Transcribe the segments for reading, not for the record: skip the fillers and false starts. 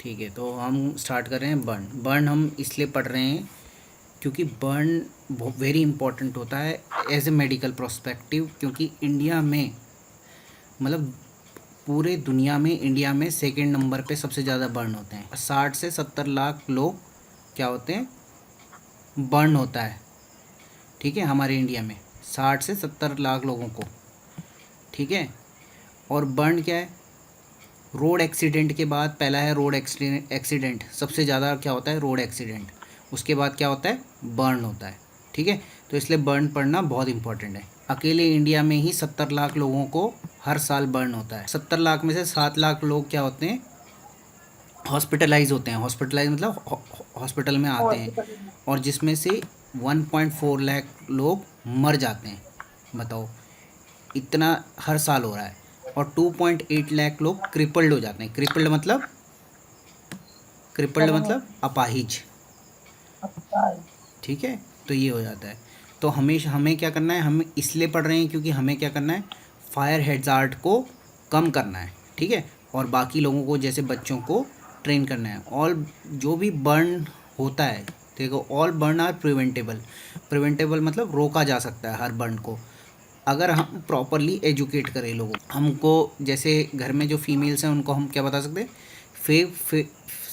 ठीक है, तो हम स्टार्ट कर रहे हैं। बर्न बर्न हम इसलिए पढ़ रहे हैं क्योंकि बर्न वेरी इंपॉर्टेंट होता है एज ए मेडिकल प्रोस्पेक्टिव, क्योंकि इंडिया में मतलब पूरे दुनिया में इंडिया में सेकंड नंबर पे सबसे ज़्यादा बर्न होते हैं। 60 से 70 लाख लोग क्या होते हैं, बर्न होता है। ठीक है, हमारे इंडिया में 60 से 70 लाख लोगों को। ठीक है, और बर्न क्या है, रोड एक्सीडेंट के बाद पहला है रोड एक्सीडेंट। सबसे ज़्यादा क्या होता है, रोड एक्सीडेंट। उसके बाद क्या होता है, बर्न होता है। ठीक है, तो इसलिए बर्न पढ़ना बहुत इंपॉर्टेंट है। अकेले इंडिया में ही 70 लाख लोगों को हर साल बर्न होता है। 70 लाख में से 7 लाख लोग क्या होते हैं, हॉस्पिटलाइज होते हैं। हॉस्पिटलाइज मतलब हॉस्पिटल में आते हैं, और जिसमें से 1.4 लाख लोग मर जाते हैं। बताओ, इतना हर साल हो रहा है। और 2.8 लाख लोग क्रिपल्ड हो जाते हैं। क्रिपल्ड मतलब अपाहिज। ठीक है, तो ये हो जाता है। तो हमेशा हमें क्या करना है, हम इसलिए पढ़ रहे हैं क्योंकि हमें क्या करना है, फायर हैजार्ड को कम करना है। ठीक है, और बाकी लोगों को जैसे बच्चों को ट्रेन करना है। ऑल जो भी बर्न होता है, देखो, ऑल बर्न आर प्रिवेंटेबल मतलब रोका जा सकता है हर बर्न को, अगर हम प्रॉपरली एजुकेट करें लोगों को। हमको जैसे घर में जो फीमेल्स हैं उनको हम क्या बता सकते हैं,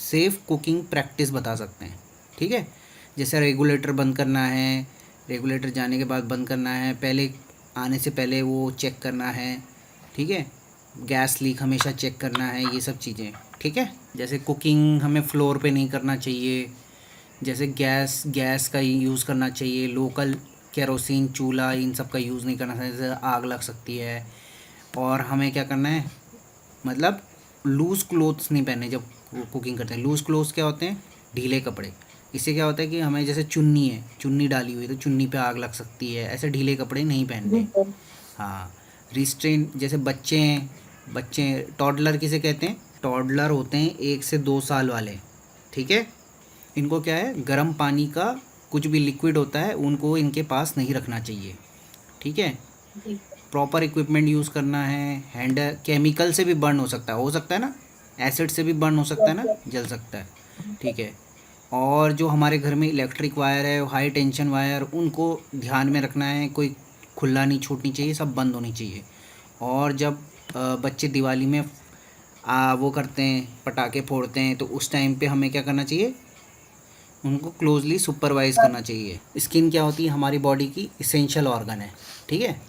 सेफ कुकिंग प्रैक्टिस बता सकते हैं। ठीक है, जैसे रेगुलेटर बंद करना है, रेगुलेटर जाने के बाद बंद करना है, पहले आने से पहले वो चेक करना है। ठीक है, गैस लीक हमेशा चेक करना है, ये सब चीज़ें। ठीक है, जैसे कुकिंग हमें फ्लोर पे नहीं करना चाहिए। जैसे गैस का यूज़ करना चाहिए, लोकल केरोसिन चूल्हा इन सब का यूज़ नहीं करना चाहिए, जैसे आग लग सकती है। और हमें क्या करना है, मतलब लूज़ क्लोथ्स नहीं पहनने जब कुकिंग करते हैं। लूज़ क्लोथ्स क्या होते हैं, ढीले कपड़े। इससे क्या होता है कि हमें जैसे चुन्नी डाली हुई तो चुन्नी पे आग लग सकती है, ऐसे ढीले कपड़े नहीं पहनने। हाँ, रिस्ट्रेन, जैसे बच्चे टॉडलर किसे कहते हैं, टॉडलर होते हैं 1 से 2 साल वाले। ठीक है, इनको क्या है, गर्म पानी का कुछ भी लिक्विड होता है उनको इनके पास नहीं रखना चाहिए। ठीक है, प्रॉपर इक्विपमेंट यूज़ करना है। केमिकल से भी बर्न हो सकता है ना, एसिड से भी बर्न हो सकता है ना, जल सकता है। ठीक है, और जो हमारे घर में इलेक्ट्रिक वायर है, हाई टेंशन वायर, उनको ध्यान में रखना है, कोई खुला नहीं छूटनी चाहिए, सब बंद होनी चाहिए। और जब बच्चे दिवाली में वो करते हैं, पटाखे फोड़ते हैं, तो उस टाइम पे हमें क्या करना चाहिए, उनको क्लोजली सुपरवाइज करना चाहिए। स्किन क्या होती है, हमारी बॉडी की इसेंशियल ऑर्गन है। ठीक है,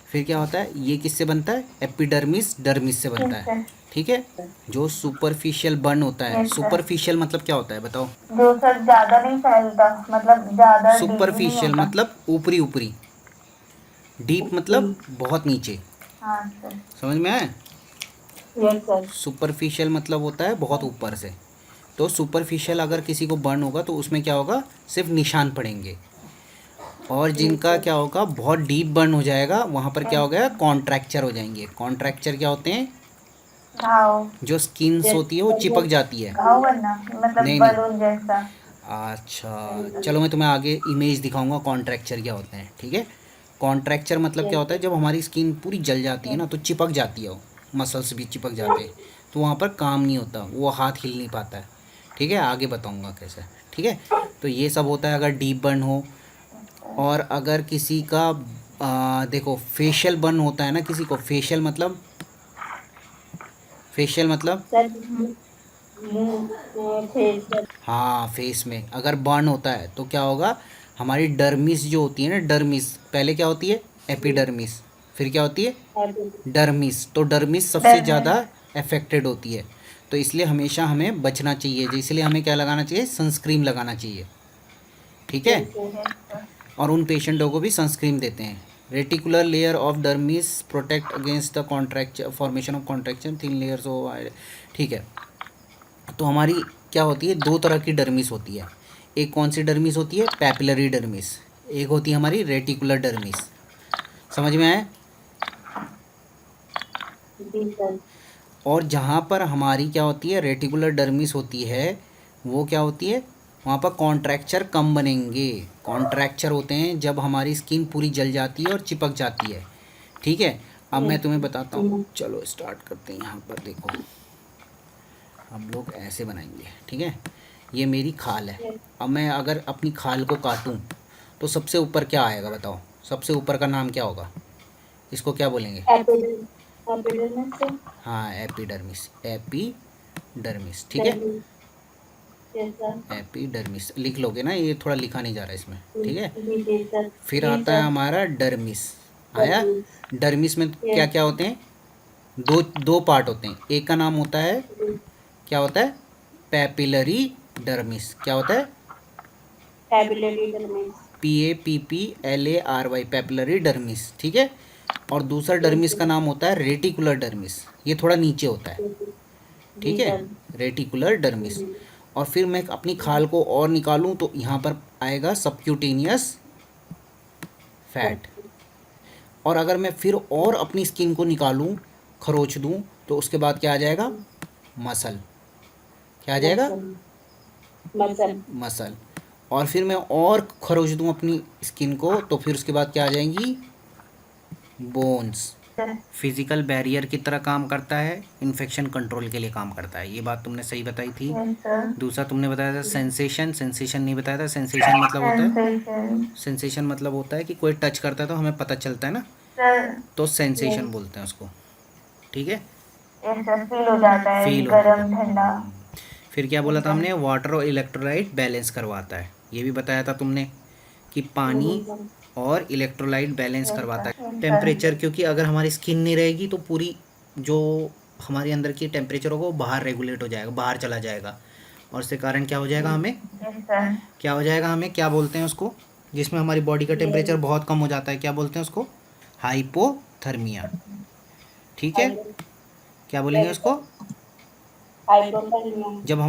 फिर क्या होता है, ये किससे बनता है, एपिडर्मिस डर्मिस से बनता है। ठीक है, जो सुपरफिशियल बर्न होता है, सुपरफिशियल मतलब क्या होता है बताओ, जो सर ज्यादा नहीं फैलता, मतलब ज्यादा डीप नहीं सुपरफिशियल होता। मतलब ऊपरी ऊपरी, डीप मतलब बहुत नीचे। हाँ सर। समझ में आया, यस सर। सुपरफिशियल मतलब होता है बहुत ऊपर से। तो सुपरफिशियल अगर किसी को बर्न होगा तो उसमें क्या होगा, सिर्फ निशान पड़ेंगे। और जिनका क्या होगा, बहुत डीप बर्न हो जाएगा, वहाँ पर क्या हो गया, कॉन्ट्रैक्चर हो जाएंगे। कॉन्ट्रैक्चर क्या होते हैं, घाव। जो स्किन्स होती है वो चिपक जाती है। घाव बनना मतलब नहीं नहीं, बलून जैसा। अच्छा चलो, मैं तुम्हें आगे इमेज दिखाऊंगा कॉन्ट्रैक्चर क्या होते हैं। ठीक है, कॉन्ट्रैक्चर मतलब क्या होता है, जब हमारी स्किन पूरी जल जाती है ना, तो चिपक जाती है, वो मसल्स भी चिपक जाते हैं, तो वहाँ पर काम नहीं होता, वो हाथ हिल नहीं पाता है। ठीक है, आगे बताऊंगा कैसे। ठीक है, तो ये सब होता है अगर डीप बर्न हो। और अगर किसी का देखो, फेशियल बर्न होता है ना किसी को, फेशियल मतलब सर मुंह फेस। हाँ, फेस में अगर बर्न होता है तो क्या होगा, हमारी डर्मिस जो होती है ना, डर्मिस पहले क्या होती है, एपिडर्मिस, फिर क्या होती है, डर्मिस। तो डर्मिस सबसे डर में। ज़्यादा अफेक्टेड होती है। तो इसलिए हमेशा हमें बचना चाहिए, इसलिए हमें क्या लगाना चाहिए, सनस्क्रीन लगाना चाहिए। ठीक है, और उन पेशेंटों को भी सनस्क्रीन देते हैं। Reticular layer of dermis protect against the contracture, formation of contraction, thin layers of. ठीक है, तो हमारी क्या होती है, 2 तरह की डर्मिस होती है। एक कौन सी डर्मिस होती है, पैपिलरी डर्मिस। एक होती है हमारी रेटिकुलर डर्मिस। समझ में आया। और जहाँ पर हमारी क्या होती है, रेटिकुलर डर्मिस होती है, वो क्या होती है, वहाँ पर कॉन्ट्रैक्चर कम बनेंगे। कॉन्ट्रैक्चर होते हैं जब हमारी स्किन पूरी जल जाती है और चिपक जाती है। ठीक है, अब मैं तुम्हें बताता हूँ, चलो स्टार्ट करते हैं। यहाँ पर देखो, हम लोग ऐसे बनाएंगे, ठीक है। ये मेरी खाल है। अब मैं अगर अपनी खाल को काटूं तो सबसे ऊपर क्या आएगा बताओ, सबसे ऊपर का नाम क्या होगा, इसको क्या बोलेंगे? एपिडर्मिस से। हाँ, एपिडर्मिस, एपिडर्मिस, ठीक है। Yes sir. एपिडर्मिस लिख लोगे ना, ये थोड़ा लिखा नहीं जा रहा है इसमें, ठीक है। जी जी सर। फिर जी आता है सर। हमारा डर्मिस। आया? डर्मिस। डर्मिस में क्या यस। क्या होते हैं? दो दो पार्ट होते हैं। एक का नाम होता है, क्या होता है? Papillary dermis. क्या होता है? टेबुलरी डर्मिस। PAPPLARY, पैपिलरी डर्मिस, ठीक है। और दूसरा यस डर्मिस सर। का नाम होता है रेटिकुलर डर्मिस। ये थोड़ा नीचे होता है, ठीक जी है, सर। Reticular dermis. और फिर मैं अपनी खाल को और निकालूं तो यहाँ पर आएगा सबक्यूटेनियस फैट। और अगर मैं फिर और अपनी स्किन को निकालूं, खरोच दूं, तो उसके बाद क्या आ जाएगा? मसल। क्या आ जाएगा? मसल। मसल। और फिर मैं और खरोच दूं अपनी स्किन को तो फिर उसके बाद क्या आ जाएंगी? बोन्स। फिजिकल बैरियर की तरह काम करता है, इन्फेक्शन कंट्रोल के लिए काम करता है। ये बात तुमने सही बताई थी। Yes sir. दूसरा तुमने बताया था सेंसेशन, सेंसेशन नहीं बताया था। सेंसेशन मतलब होता है, सेंसेशन सेंसेशन मतलब होता है कि कोई टच करता है तो हमें पता चलता है ना, सर। तो सेंसेशन बोलते हैं उसको, ठीक है। यस सर, फील हो जाता है फील होने गरम का। ठंडा। फिर क्या बोला था हमने? वाटर और इलेक्ट्रोलाइट बैलेंस करवाता है। ये भी बताया था तुमने कि पानी और इलेक्ट्रोलाइट बैलेंस यस करवाता सर। है। टेम्परेचर, क्योंकि अगर हमारी स्किन नहीं रहेगी तो पूरी जो हमारे अंदर की टेम्परेचर होगा वो बाहर रेगुलेट हो जाएगा, बाहर चला जाएगा। और इसके कारण क्या हो जाएगा हमें? Yes sir. क्या हो जाएगा हमें? क्या बोलते हैं उसको, जिसमें हमारी बॉडी का टेम्परेचर बहुत कम हो जाता है, क्या बोलते हैं उसको? हाइपोथर्मिया, ठीक है। क्या बोलेंगे उसको? हाइपोथर्मिया। जब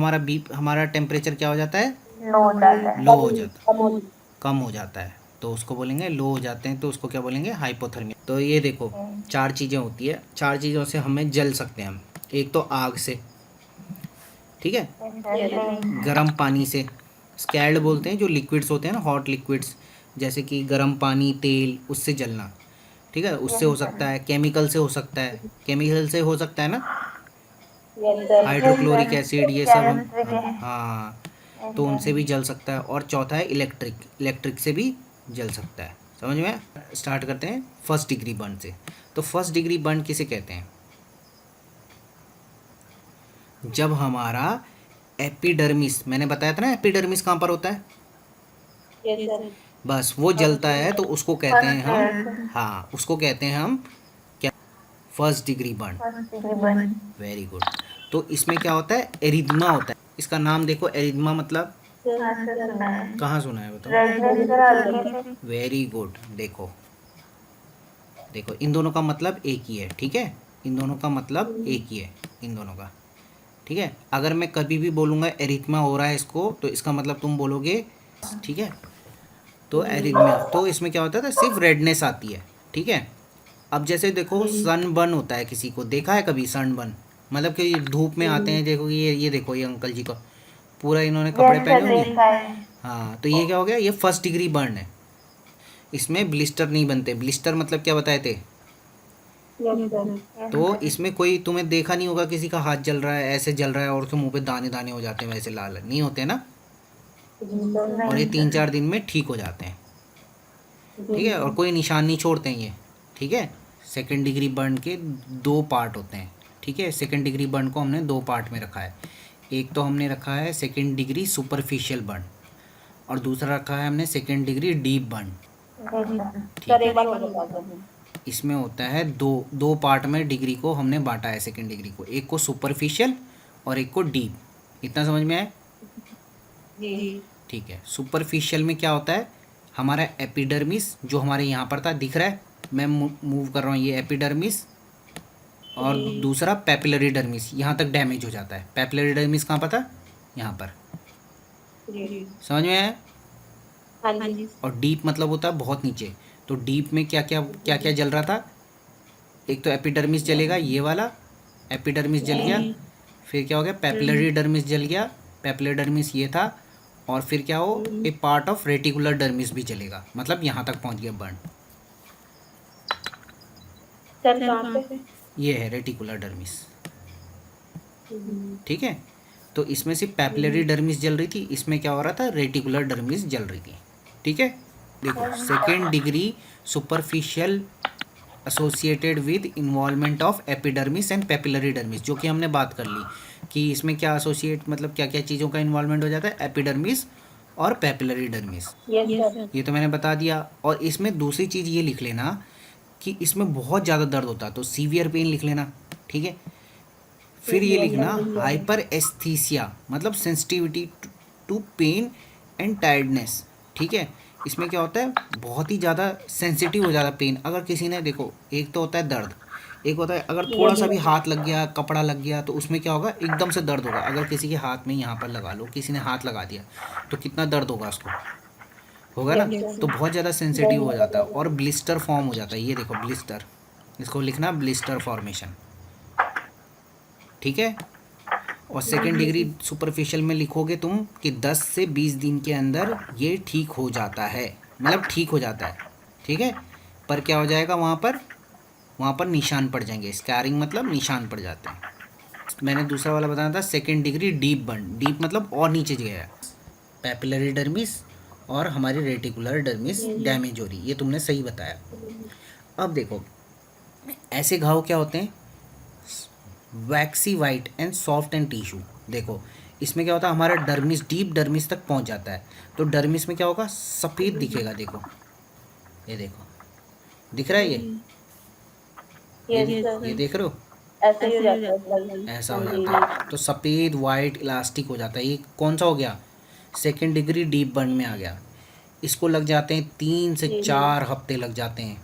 हमारा टेम्परेचर क्या हो जाता है? लो हो जाता है। लो हो जाता है, कम। कम हो जाता है, तो उसको बोलेंगे लो हो जाते हैं, तो उसको क्या बोलेंगे? हाइपोथर्मिया। तो ये देखो, चार चीज़ें होती है, चार चीज़ों से हमें जल सकते हैं हम। एक तो आग से, ठीक है, गर्म पानी से, स्कैल्ड बोलते हैं जो लिक्विड्स होते हैं ना, हॉट लिक्विड्स, जैसे कि गर्म पानी, तेल, उससे जलना, ठीक है। उससे हो सकता है, केमिकल से हो सकता है, केमिकल से हो सकता है ना, यस सर। हाइड्रोक्लोरिक एसिड, ये सब हम, केमिस्ट्री के। हाँ, तो उनसे भी जल सकता है। और चौथा है इलेक्ट्रिक, इलेक्ट्रिक से भी जल सकता है। समझ में? स्टार्ट करते हैं फर्स्ट डिग्री बर्न से। तो फर्स्ट डिग्री बर्न किसे कहते हैं? जब हमारा एपिडर्मिस, मैंने बताया था ना एपिडर्मिस कहाँ पर होता है, यस सर। बस वो जलता है तो उसको कहते हैं फर्स्ट हम, लेयर। हाँ, उसको कहते हैं हम क्या? First degree burn. First degree burn. Very good. तो इसमें क्या होता है? एरिथमा होता है। इसका नाम देखो, एरिथमा मतलब, हाँ सर, सुना है। कहाँ सुना है बताओ? रेडनेस सर हल्की सी। Very good. देखो, देखो इन दोनों का मतलब एक ही है, ठीक है, इन दोनों का मतलब एक ही है, इन दोनों का, ठीक है। अगर मैं कभी भी बोलूँगा एरिथमा हो रहा है इसको, तो इसका मतलब तुम बोलोगे, ठीक है। तो एरिथमिया, तो इसमें क्या होता है? सिर्फ रेडनेस आती है, ठीक है। अब जैसे देखो सनबर्न होता है, किसी को देखा है कभी सनबर्न? मतलब कि धूप में आते हैं, देखो ये देखो ये अंकल जी का पूरा इन्होंने कपड़े यस पहने सर, होंगे, देखा है। हाँ, तो ये क्या हो गया? ये फर्स्ट डिग्री बर्न है। इसमें ब्लिस्टर नहीं बनते। ब्लिस्टर मतलब क्या बताए थे? Yes sir. तो इसमें कोई तुमने देखा नहीं होगा किसी का हाथ जल रहा है, ऐसे जल रहा है और उसके मुंह पे दाने दाने हो जाते हैं, वैसे लाल नहीं होते ना, और ये नहीं 3-4 दिन में ठीक हो जाते हैं, ठीक है, और कोई निशान नहीं छोड़ते हैं ये, ठीक है। सेकेंड डिग्री बर्न के दो पार्ट होते हैं, ठीक है। सेकेंड डिग्री बर्न को हमने दो पार्ट में रखा है। एक तो हमने रखा है सेकेंड डिग्री सुपरफिशियल बर्न, और दूसरा रखा है हमने सेकेंड डिग्री डीप बर्न, जी सर। ठीक सर है। एक बार और बता दो। इसमें होता है दो दो पार्ट में डिग्री को हमने बांटा है, सेकेंड डिग्री को, एक को सुपरफिशियल और एक को डीप। इतना समझ में आया? जी। ठीक है। सुपरफिशियल में क्या होता है? हमारा एपिडर्मिस जो हमारे यहाँ पर था, दिख रहा है, मैं मूव कर रहा हूँ, ये एपिडर्मिस, और दूसरा पैपिलरी डर्मिस, यहाँ तक डैमेज हो जाता है। पैपिलरी डर्मिस कहाँ पर था? यहाँ पर। जी। समझ में आया? हाँ जी। और डीप मतलब होता है बहुत नीचे। तो डीप में क्या क्या जल रहा था? एक तो एपिडर्मिस जलेगा, ये वाला एपिडर्मिस जल गया, फिर क्या हो गया? पैपिलरी डर्मिस जल गया, पैपिलरी डर्मिस ये था, और फिर क्या हो? ए पार्ट ऑफ रेटिकुलर डर्मिस भी जलेगा, मतलब यहाँ तक पहुँच गया बर्न। सर कहाँ पे? ये है रेटिकुलर डर्मिस, ठीक है। तो इसमें सिर्फ पैपिलरी डर्मिस जल रही थी, इसमें क्या हो रहा था, रेटिकुलर डर्मिस जल रही थी। ठीक है, देखो second degree superficial associated with involvement of epidermis and papillary dermis, जो कि हमने बात कर ली कि इसमें क्या एसोसिएट मतलब क्या क्या चीज़ों का इन्वॉल्वमेंट हो जाता है, एपिडर्मिस और पैपिलरी डर्मिस, यस सर। ये तो मैंने बता दिया। और इसमें दूसरी चीज़ ये लिख लेना कि इसमें बहुत ज़्यादा दर्द होता है, तो सीवियर पेन लिख लेना। ठीक है, फिर ये लिखना हाइपर एस्थीसिया मतलब sensitivity to pain and tiredness. ठीक है, इसमें क्या होता है, बहुत ही ज़्यादा सेंसिटिव हो जाता है पेन। अगर किसी ने, देखो एक तो होता है दर्द, एक होता है अगर थोड़ा सा भी हाथ लग गया, कपड़ा लग गया, तो उसमें क्या होगा, एकदम से दर्द होगा। अगर किसी के हाथ में यहाँ पर लगा लो, किसी ने हाथ लगा दिया तो कितना दर्द होगा उसको, होगा ना, तो बहुत ज़्यादा सेंसिटिव हो जाता है और ब्लिस्टर फॉर्म हो जाता है। ये देखो ब्लिस्टर, इसको लिखना ब्लिस्टर फॉर्मेशन। ठीक है, और सेकेंड डिग्री सुपरफिशियल में लिखोगे तुम कि 10 से 20 दिन के अंदर ये ठीक हो जाता है, मतलब ठीक हो जाता है। ठीक है, पर क्या हो जाएगा, वहाँ पर निशान पड़ जाएंगे, स्कैरिंग मतलब निशान पड़ जाते हैं। मैंने दूसरा वाला बताया था second degree deep burn, deep मतलब और नीचे गया है, पैपिलरी डर्मिस और हमारी रेटिकुलर डर्मिस डैमेज हो रही, ये तुमने सही बताया। अब देखो ऐसे घाव क्या होते हैं, waxy white and soft and tissue. देखो इसमें क्या होता है, हमारा डर्मिस डीप डर्मिस तक पहुंच जाता है, तो डर्मिस में क्या होगा, सफ़ेद दिखेगा। देखो ये देखो, दिख रहा है ये देख रहे हो, ऐसे ही हो जाता है। ऐसा हो जाता है, तो सफ़ेद वाइट इलास्टिक हो जाता है। ये कौन सा हो गया, सेकेंड डिग्री डीप बर्न में आ गया। इसको लग जाते हैं 3 से 4 हफ्ते लग जाते हैं,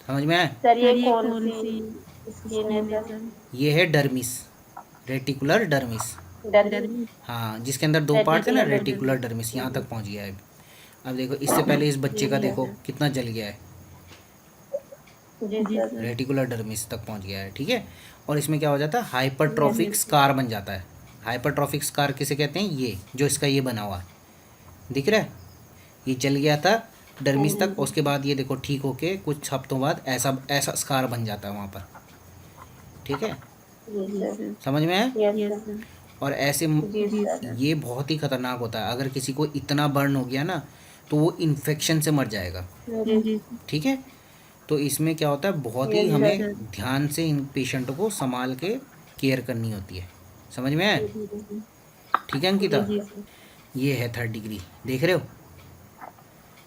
समझ में आया। सर ये कौन सी स्किन है सर? ये है डर्मिस, रेटिकुलर डर्मिस। डर्मिस। हाँ, जिसके अंदर 2 पार्ट है ना, रेटिकुलर डर्मिस यहाँ तक पहुँच गया है। अब देखो इससे पहले इस बच्चे का देखो कितना जल गया है, जी सर। रेटिकुलर डर्मिस तक पहुँच गया है। ठीक है, और इसमें क्या हो जाता है, हाइपरट्रॉफिक स्कार बन जाता है। हाइपरट्रॉफिक स्कार किसे कहते हैं, ये जो इसका ये बना हुआ है, दिख रहा है, ये जल गया था डर्मिस तक, उसके बाद ये देखो ठीक होके कुछ हफ्तों बाद ऐसा ऐसा स्कार बन जाता है वहाँ पर। ठीक है, समझ में आया। और ऐसे ये बहुत ही खतरनाक होता है, अगर किसी को इतना बर्न हो गया ना तो वो इन्फेक्शन से मर जाएगा। ठीक है, तो इसमें क्या होता है, बहुत ही हमें ध्यान से इन पेशेंटों को संभाल के केयर करनी होती है, समझ में आया। ठीक है अंकिता, ये है थर्ड डिग्री, देख रहे हो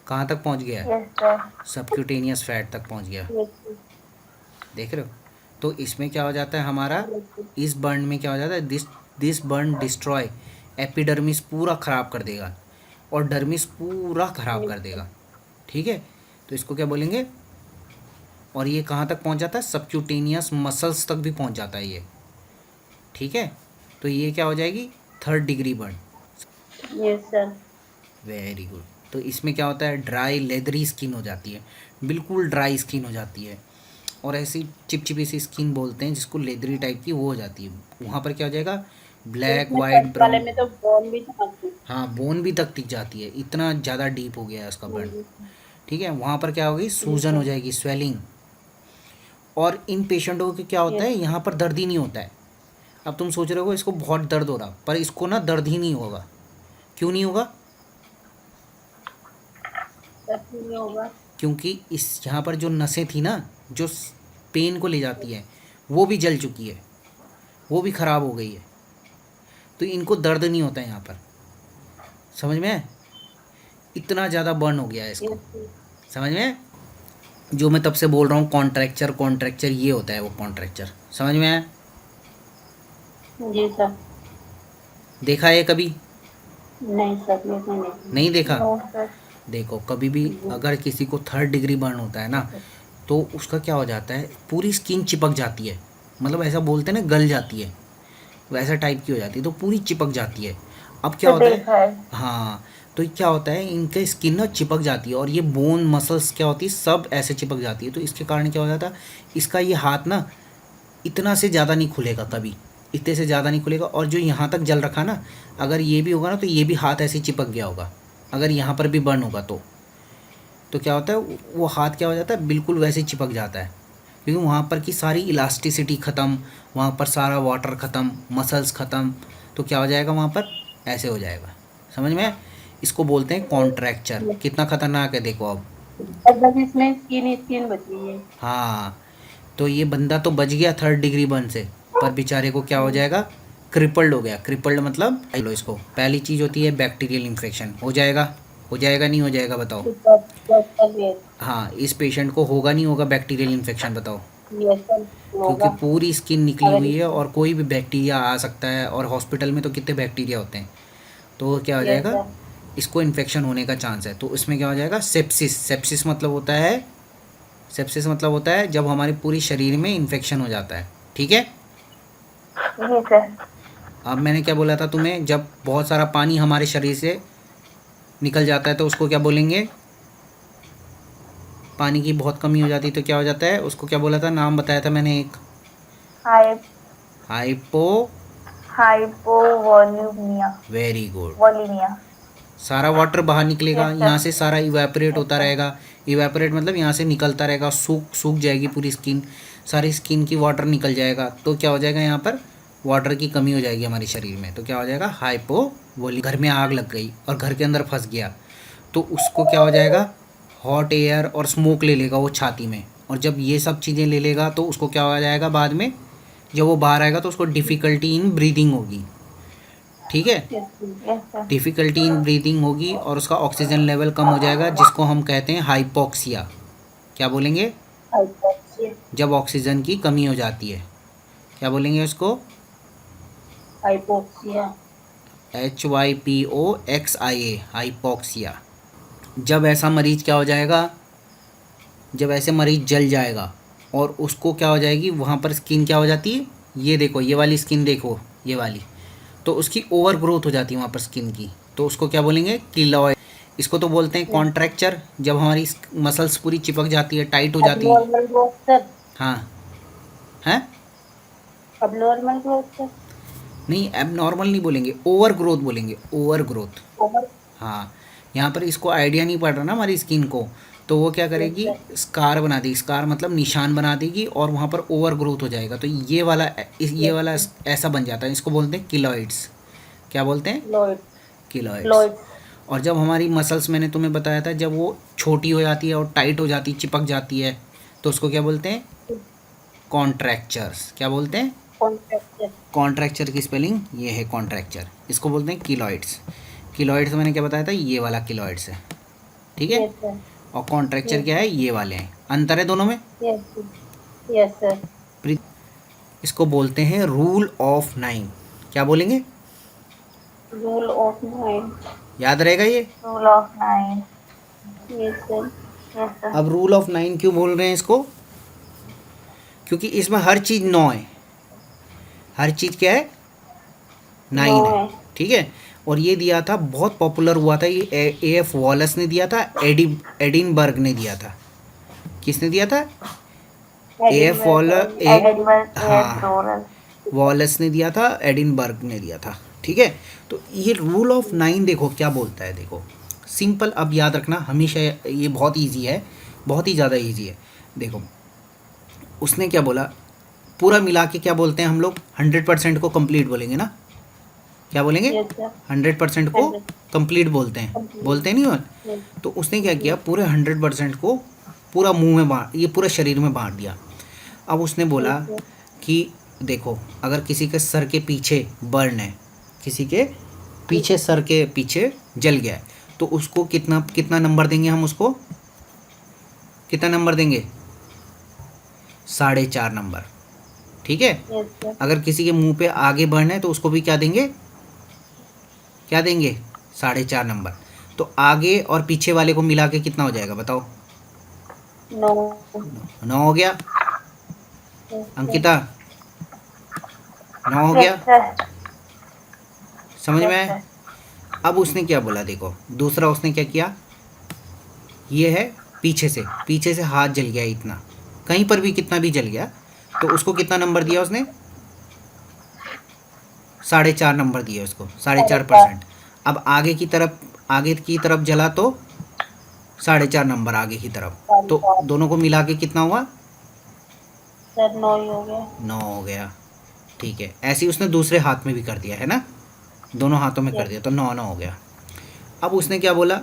कहाँ तक पहुँच गया है, यस सर। सबक्यूटेनियस फैट तक पहुँच गया है, देख रहे हो। तो इसमें क्या हो जाता है हमारा, इस बर्न में क्या हो जाता है, दिस बर्न डिस्ट्रॉय एपिडर्मिस, पूरा ख़राब कर देगा और डर्मिस पूरा ख़राब कर देगा। ठीक है, तो इसको क्या बोलेंगे, और ये कहाँ तक पहुँच जाता है, सबक्यूटेनियस मसल्स तक भी पहुँच जाता है ये। ठीक है, तो ये क्या हो जाएगी, third degree burn. Yes sir. Very good. तो इसमें क्या होता है, ड्राई लेदरी स्किन हो जाती है, बिल्कुल ड्राई स्किन हो जाती है, और ऐसी चिपचिपी सी स्किन बोलते हैं जिसको लेदरी टाइप की वो हो जाती है। वहाँ पर क्या हो जाएगा, ब्लैक वाइट ब्राउन, में तो बोन भी था। हाँ बोन भी तक टिक जाती है, इतना ज़्यादा डीप हो गया है उसका बर्न। ठीक है, वहाँ पर क्या होगी, सूजन हो जाएगी, स्वेलिंग। और इन पेशेंटों को क्या होता है, यहाँ पर दर्द ही नहीं होता है। अब तुम सोच रहे हो इसको बहुत दर्द हो रहा, पर इसको ना दर्द ही नहीं होगा। क्यों नहीं होगा, होगा क्योंकि इस यहाँ पर जो नसें थी ना, जो पेन को ले जाती है, वो भी जल चुकी है, वो भी ख़राब हो गई है, तो इनको दर्द नहीं होता है यहाँ पर, समझ में है? इतना ज़्यादा बर्न हो गया है इसको, समझ में है? जो मैं तब से बोल रहा हूँ कॉन्ट्रैक्चर ये होता है, वो कॉन्ट्रैक्चर, समझ में आया? जी सर। देखा है कभी? नहीं सर, नहीं देखा। No sir. देखो कभी भी अगर किसी को थर्ड डिग्री बर्न होता है ना, तो उसका क्या हो जाता है, पूरी स्किन चिपक जाती है, मतलब ऐसा बोलते हैं ना, गल जाती है, वैसा टाइप की हो जाती है, तो पूरी चिपक जाती है। अब क्या होता है, हाँ, तो क्या होता है, इनके स्किन ना चिपक जाती है, और ये बोन मसल्स क्या होती है, सब ऐसे चिपक जाती है। तो इसके कारण क्या हो जाता है, इसका ये हाथ ना इतना से ज़्यादा नहीं खुलेगा, कभी इतने से ज़्यादा नहीं खुलेगा। और जो यहाँ तक जल रखा ना, अगर ये भी होगा ना, तो ये भी हाथ ऐसे चिपक गया होगा, अगर यहाँ पर भी बर्न होगा तो क्या होता है, वो हाथ क्या हो जाता है, बिल्कुल वैसे चिपक जाता है, क्योंकि वहाँ पर की सारी इलास्टिसिटी ख़त्म, वहाँ पर सारा वाटर ख़त्म, मसल्स ख़त्म, तो क्या हो जाएगा वहाँ पर, ऐसे हो जाएगा। समझ में? इसको बोलते हैं कॉन्ट्रैक्चर। कितना खतरनाक है देखो अब। मतलब इसमें स्किन स्किन बची है। हाँ, तो ये बंदा तो बच गया 3rd डिग्री बर्न से, पर बेचारे को क्या हो जाएगा, क्रिपल्ड हो गया। क्रिपल्ड मतलब, लो इसको, पहली चीज़ होती है बैक्टीरियल इन्फेक्शन। हो जाएगा नहीं हो जाएगा बताओ? हाँ, इस पेशेंट को होगा नहीं होगा बैक्टीरियल इन्फेक्शन, बताओ? यस सर क्योंकि होगा। पूरी स्किन निकली अगर हुई है और कोई भी बैक्टीरिया आ सकता है, और हॉस्पिटल में तो कितने बैक्टीरिया होते हैं, तो क्या हो यस जाएगा, सर इसको इन्फेक्शन होने का चांस है। तो इसमें क्या हो जाएगा, सेप्सिस। सेप्सिस मतलब होता है जब हमारे पूरी शरीर में इन्फेक्शन हो जाता है। ठीक है? जी सर। अब मैंने क्या बोला था तुम्हें, जब बहुत सारा पानी हमारे शरीर से निकल जाता है तो उसको क्या बोलेंगे, पानी की बहुत कमी हो जाती है तो क्या हो जाता है, उसको क्या बोला था, नाम बताया था मैंने एक, hy hypo. Hypovolaemia. Very good. Volaemia. सारा वाटर बाहर निकलेगा, यस यहाँ सर। से सारा इवेपोरेट यस होता सर। रहेगा। इवेपोरेट मतलब यहाँ से निकलता रहेगा, सूख जाएगी पूरी स्किन, सारी स्किन की वाटर निकल जाएगा। तो क्या हो जाएगा, यहाँ पर वाटर की कमी हो जाएगी हमारे शरीर में, तो क्या हो जाएगा, हाइपोवोली। घर में आग लग गई और घर के अंदर फंस गया, तो उसको क्या हो जाएगा, हॉट एयर और स्मोक ले लेगा वो छाती में, और जब ये सब चीज़ें ले लेगा तो उसको क्या हो जाएगा, बाद में जब वो बाहर आएगा तो उसको डिफ़िकल्टी इन ब्रीदिंग होगी। ठीक है? Yes sir. Difficulty in breathing होगी और उसका ऑक्सीजन लेवल कम हो जाएगा, जिसको हम कहते हैं हाइपोक्सिया। क्या बोलेंगे, हाइपोक्सिया। जब ऑक्सीजन की कमी हो जाती है, क्या बोलेंगे उसको, हाइपोक्सिया। HYPOXIA, hypoxia. जब ऐसा मरीज क्या हो जाएगा, जब ऐसे मरीज जल जाएगा और उसको क्या हो जाएगी, वहाँ पर स्किन क्या हो जाती है, ये देखो, ये वाली स्किन देखो, ये वाली, तो उसकी ओवर ग्रोथ हो जाती है वहाँ पर स्किन की, तो उसको क्या बोलेंगे, किलॉइड। इसको तो बोलते हैं कॉन्ट्रैक्चर, जब हमारी मसल्स पूरी चिपक जाती है, टाइट हो जाती है। Abnormal growth sir. हाँ, हैं, अबनॉर्मल ग्रोथ सर। नहीं, एबनॉर्मल नहीं बोलेंगे, ओवर ग्रोथ बोलेंगे, ओवर ग्रोथ। ओवर। हाँ, यहाँ पर इसको आइडिया नहीं पड़ रहा ना हमारी स्किन को, तो वो क्या करेगी, स्कार बना देगी, स्कार मतलब निशान बना देगी, और वहाँ पर ओवर ग्रोथ हो जाएगा, तो ये वाला ऐसा बन जाता है। इसको बोलते हैं किलॉइड्स। क्या बोलते हैं, लॉइड। किलॉइड्स। लॉइड। और जब हमारी मसल्स, मैंने तुम्हें बताया था, जब वो छोटी हो जाती है और टाइट हो जाती है, चिपक जाती है, तो उसको क्या बोलते हैं, कॉन्ट्रैक्चर्स। क्या बोलते हैं, कॉन्ट्रैक्चर। कॉन्ट्रैक्चर की स्पेलिंग ये है, कॉन्ट्रैक्चर। इसको बोलते हैं किलॉइड्स। किलॉइड्स मैंने क्या बताया था, ये वाला किलॉइड्स है। ठीक है? Yes sir. और कॉन्ट्रैक्चर क्या है, ये वाले हैं। अंतर है दोनों में। Yes yes sir. इसको बोलते हैं रूल ऑफ 9। क्या बोलेंगे, रूल ऑफ 9। याद रहेगा ये? Rule of 9। Yes sir. Yes sir. अब रूल ऑफ 9 क्यों बोल रहे हैं इसको, क्योंकि इसमें हर चीज़ 9 है, हर चीज़ क्या है, 9 है। ठीक है? और ये दिया था, बहुत पॉपुलर हुआ था ये, AF वॉलस ने दिया था, एडिनबर्ग ने दिया था। किसने दिया था, AF वॉलस, हाँ, वॉलस ने दिया था, एडिनबर्ग ने दिया था। ठीक है? तो ये रूल ऑफ 9 देखो क्या बोलता है, देखो सिंपल, अब याद रखना हमेशा, ये बहुत इजी है, बहुत ही ज़्यादा इजी है। देखो उसने क्या बोला, पूरा मिला के क्या बोलते हैं हम लोग, 100% को कंप्लीट बोलेंगे ना, क्या बोलेंगे, यस सर। 100% को कंप्लीट बोलते हैं, बोलते नहीं हो? तो उसने क्या किया, पूरे 100% को पूरा मुंह में बांट, ये पूरे शरीर में बांट दिया। अब उसने बोला कि देखो, अगर किसी के सर के पीछे बर्न है, किसी के पीछे, सर के पीछे जल गया है, तो उसको कितना कितना नंबर देंगे हम, उसको कितना नंबर देंगे, 4.5 नंबर। ठीक है? Yes sir. अगर किसी के मुंह पे आगे बर्न है तो उसको भी क्या देंगे, क्या देंगे, 4.5 नंबर। तो आगे और पीछे वाले को मिला के कितना हो जाएगा बताओ, 9 हो गया। अंकिता, 9 हो गया, समझ में आया? अब उसने क्या बोला, देखो दूसरा उसने क्या किया, ये है पीछे से हाथ जल गया, इतना कहीं पर भी कितना भी जल गया, तो उसको कितना नंबर दिया उसने, 4.5 नंबर दिया उसको, 4.5%। अब आगे की तरफ जला तो 4.5 नंबर आगे की तरफ, तो दोनों को मिला के कितना हुआ, सर 9 हो गया। 9 हो गया। ठीक है? ऐसे ही उसने दूसरे हाथ में भी कर दिया है ना। दोनों हाथों में कर दिया तो 9 9 हो गया। अब उसने क्या बोला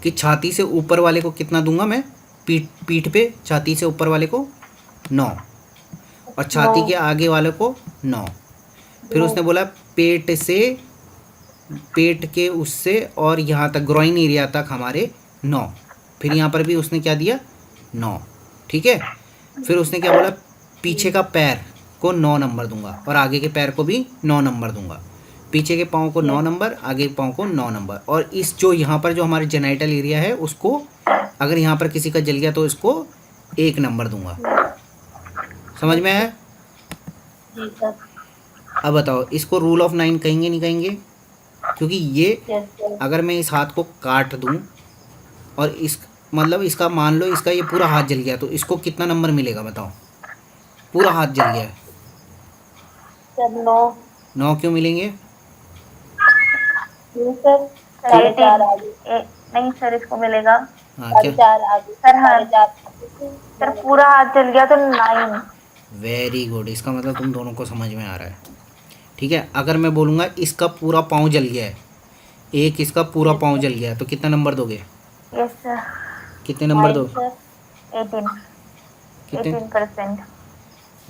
कि छाती से ऊपर वाले को कितना दूंगा मैं, पीठ पे छाती से ऊपर वाले को 9 और छाती के आगे वाले को 9। फिर उसने बोला पेट के उससे और यहाँ तक ग्रोइन एरिया तक हमारे 9। फिर यहाँ पर भी उसने क्या दिया 9, ठीक है। फिर उसने क्या बोला पीछे का पैर को 9 नंबर दूंगा और आगे के पैर को भी 9 नंबर दूंगा। पीछे के पाँव को 9 नंबर, आगे के पाँव को 9 नंबर। और इस जो यहाँ पर जो हमारे जेनाइटल एरिया है उसको अगर यहाँ पर किसी का जल गया तो इसको 1 नंबर दूंगा। समझ में आया? जी सर। अब बताओ इसको रूल ऑफ 9 कहेंगे नहीं कहेंगे? क्योंकि ये यस सर। अगर मैं इस हाथ को काट दूं और इस मतलब इसका मान लो इसका ये पूरा हाथ जल गया तो इसको कितना नंबर मिलेगा बताओ? पूरा हाथ जल गया है, सर 9। 9 क्यों मिलेंगे? क्यों सर? सर 4.5 आगे। नहीं सर, इसको मिलेगा हाँ क्या? 4.5 आगे। सर। हाँ 4.5 सर, पूरा हाथ जल गया तो 9। वेरी गुड, इसका मतलब तुम दोनों को समझ में आ रहा है, ठीक है। अगर मैं बोलूँगा इसका पूरा पाँव जल गया है, एक इसका पूरा पाँव जल गया है तो कितना नंबर दोगे? Yes sir. कितने नंबर दो? सर 18। कितने? 18%।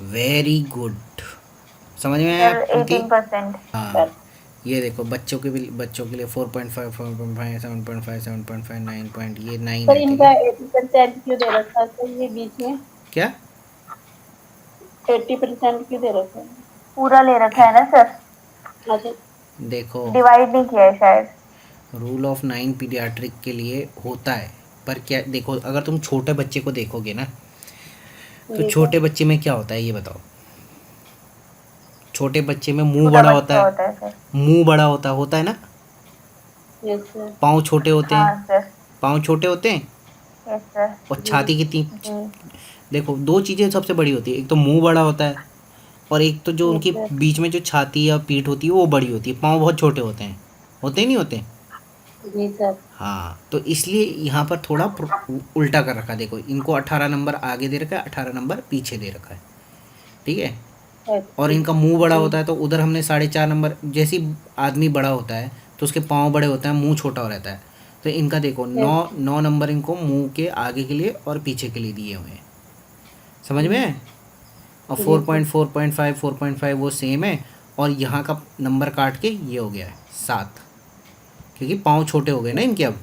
वेरी गुड, समझ में आया सर प्रीति? 18%। हाँ ये देखो बच्चों के लिए 4.5 4.5 7.5 7.5 9 पॉइंट, ये 9 सर है, ठीक इनका है। 80% क्यों दे रखा है सर ये बीच में? क्या 80% क्यों दे रखा है? पूरा ले रखा है ना सर, अच्छा देखो डिवाइड नहीं किया है शायद। रूल ऑफ 9 पीडियाट्रिक के लिए होता है, पर क्या देखो अगर तुम छोटे बच्चे को देखोगे ना तो जी छोटे बच्चे में क्या होता है ये बताओ? छोटे बच्चे में मुंह छोटा बड़ा बच्चा होता है, सर। मुंह बड़ा होता है ना, यस सर। पाँव छोटे होते हैं, हाँ सर। पाँव छोटे होते हैं यस सर। और छाती कितनी, जी। देखो 2 चीज़ें सबसे बड़ी होती है, एक तो मुंह बड़ा होता है और एक तो जो उनकी Yes, sir. बीच में जो छाती या पीठ होती है वो बड़ी होती है, पाँव बहुत छोटे होते हैं, होते ही नहीं होते? जी सर। हाँ तो इसलिए यहाँ पर थोड़ा उल्टा कर रखा है, देखो इनको 18 नंबर आगे दे रखा है, 18 नंबर पीछे दे रखा है, ठीक है। और इनका मुंह बड़ा होता है तो उधर हमने 4.5 नंबर, जैसे आदमी बड़ा होता है तो उसके पाँव बड़े होते हैं, मुंह छोटा हो रहता है, तो इनका देखो 9 नंबर इनको मुंह के आगे के लिए और पीछे के लिए दिए हुए हैं, समझ में है? और 4.5 4.5 वो सेम है और यहाँ का नंबर काट के ये हो गया है 7, क्योंकि पाँव छोटे हो गए ना इनके अब,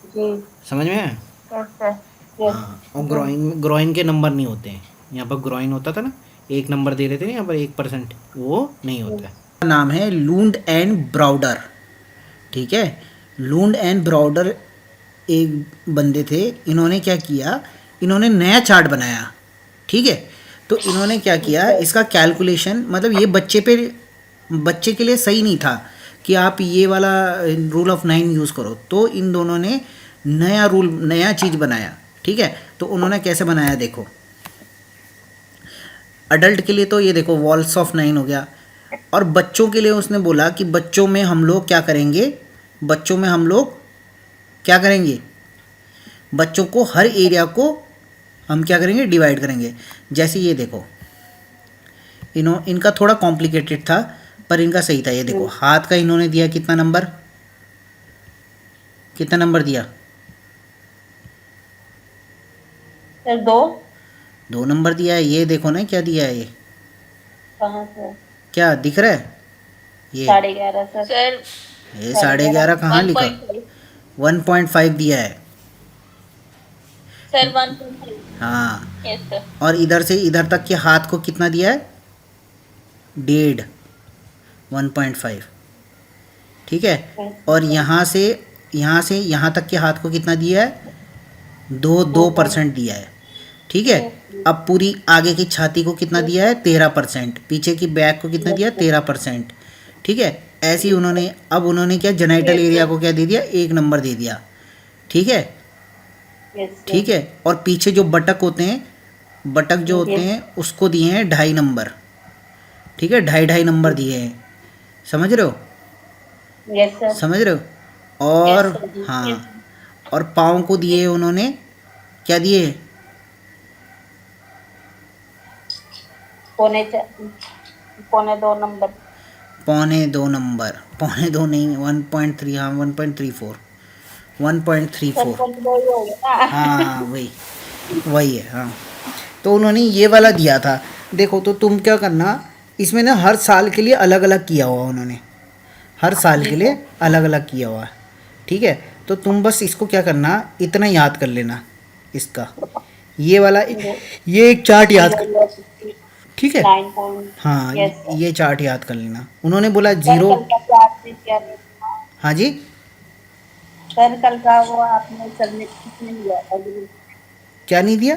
जी समझ में है? Yes sir. यस हाँ और ग्रोइन के नंबर नहीं होते हैं, यहाँ पर ग्रोइन होता था ना 1 नंबर दे रहे थे ना, यहाँ पर 1%, वो नहीं होता है। नाम है लूंड एंड ब्राउडर, ठीक है। लूंड एंड ब्राउडर एक बंदे थे, इन्होंने क्या किया, इन्होंने नया चार्ट बनाया, ठीक है। तो इन्होंने क्या किया, इसका कैलकुलेशन मतलब ये बच्चे के लिए सही नहीं था कि आप ये वाला रूल ऑफ 9 यूज़ करो, तो इन दोनों ने नया चीज़ बनाया, ठीक है। तो उन्होंने कैसे बनाया देखो, अडल्ट के लिए तो ये देखो वॉल्स ऑफ 9 हो गया, और बच्चों के लिए उसने बोला कि बच्चों में हम लोग क्या करेंगे, बच्चों को हर एरिया को हम क्या करेंगे, डिवाइड करेंगे। जैसे ये देखो इनका थोड़ा कॉम्प्लिकेटेड था पर इनका सही था। ये देखो हाथ का इन्होंने दिया कितना नंबर दिया? सर 2 नंबर दिया है। ये देखो ना क्या दिया है, ये कहाँ सर? क्या दिख रहा है? ये 11.5 सर। ये 11.5 कहाँ लिखा? 1.5 दिया है सर 1.5। हाँ। Yes sir. और इधर से इधर तक के हाथ को कितना दिया है? 1.5, ठीक है। और यहाँ से यहाँ तक के हाथ को कितना दिया है? 2% दिया है, ठीक है। अब पूरी आगे की छाती को कितना दिया है? 13%। पीछे की बैक को कितना दिया? 13%, ठीक है। ऐसे ही उन्होंने क्या जेनाइटल एरिया को क्या दे दिया? 1 नंबर दे दिया, ठीक है, ठीक है। और पीछे जो बटक होते हैं उसको दिए हैं 2.5 नंबर, ठीक है, 2.5 नंबर दिए हैं, समझ रहे हो? Yes sir. समझ रहे हो? और हाँ, और पाँव को दिए उन्होंने क्या दिए? 2.25 नंबर। 2.5 नंबर, 2.5 नहीं, 1.3, हाँ 1.34, 1.34। सर वही हो गया ना। हाँ वही वही है हाँ। तो उन्होंने ये वाला दिया था। देखो तो तुम क्या करना, इसमें ना हर साल के लिए अलग अलग किया हुआ उन्होंने, हर साल जी के लिए सर। अलग अलग किया हुआ है। ठीक है, तो तुम बस इसको क्या करना, इतना याद कर लेना इसका, ये वाला, ये एक चार्ट याद कर, 0 ठीक है। 9 पॉइंट। हाँ यस सर। ये चार्ट याद कर लेना। उन्होंने बोला सर जीरो। कल का क्लास में क्या नहीं था? हाँ जी, सर कल का वो आपने सबमिट किसने किया था ग्रुप क्या नहीं दिया?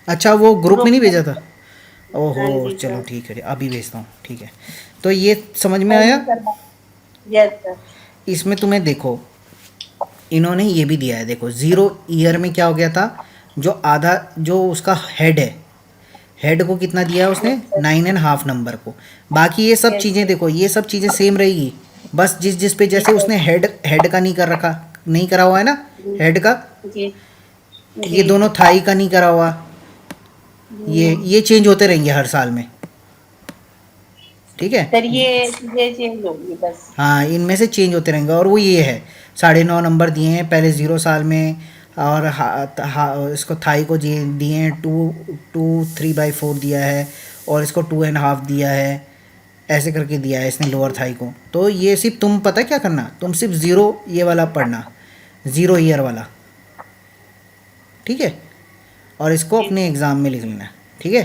अच्छा वो ग्रुप में नहीं में? भेजा था। ओहो, हाँ जी चलो सर। ठीक है, अभी भेजता हूँ, ठीक है। तो ये समझ में कोई आया। नहीं सर। Yes sir. इसमें तुम्हें देखो, इन्होंने ये भी दिया है, देखो ज़ीरो ईयर में क्या हो गया था, जो आधा जो उसका हेड है, हेड को कितना दिया है उसने, यस सर। 9.5 नंबर को। बाकी ये सब यस चीज़ें सर। देखो, ये सब चीज़ें सेम रहेगी, बस जिस जिस पे जी जैसे सर। उसने हेड हेड का नहीं कर रखा, नहीं करा हुआ है ना, जी हेड का, जी ये जी। दोनों थाई का नहीं करा हुआ, ये चेंज होते रहेंगे हर साल में, ठीक है। सर ये चीजें चेंज होगी बस। हाँ इनमें से चेंज होते रहेंगे, और वो ये है 9.5 नंबर दिए हैं पहले 0 साल में, और इसको थाई को दिए हैं 2 3/4 दिया है, और इसको 2.5 दिया है, ऐसे करके दिया है इसने लोअर थाई को। तो ये सिर्फ तुम पता क्या करना, तुम सिर्फ ज़ीरो ये वाला पढ़ना, ज़ीरो ईयर वाला, ठीक है, और इसको जी अपने सर। एग्ज़ाम में लिख लेना, ठीक है।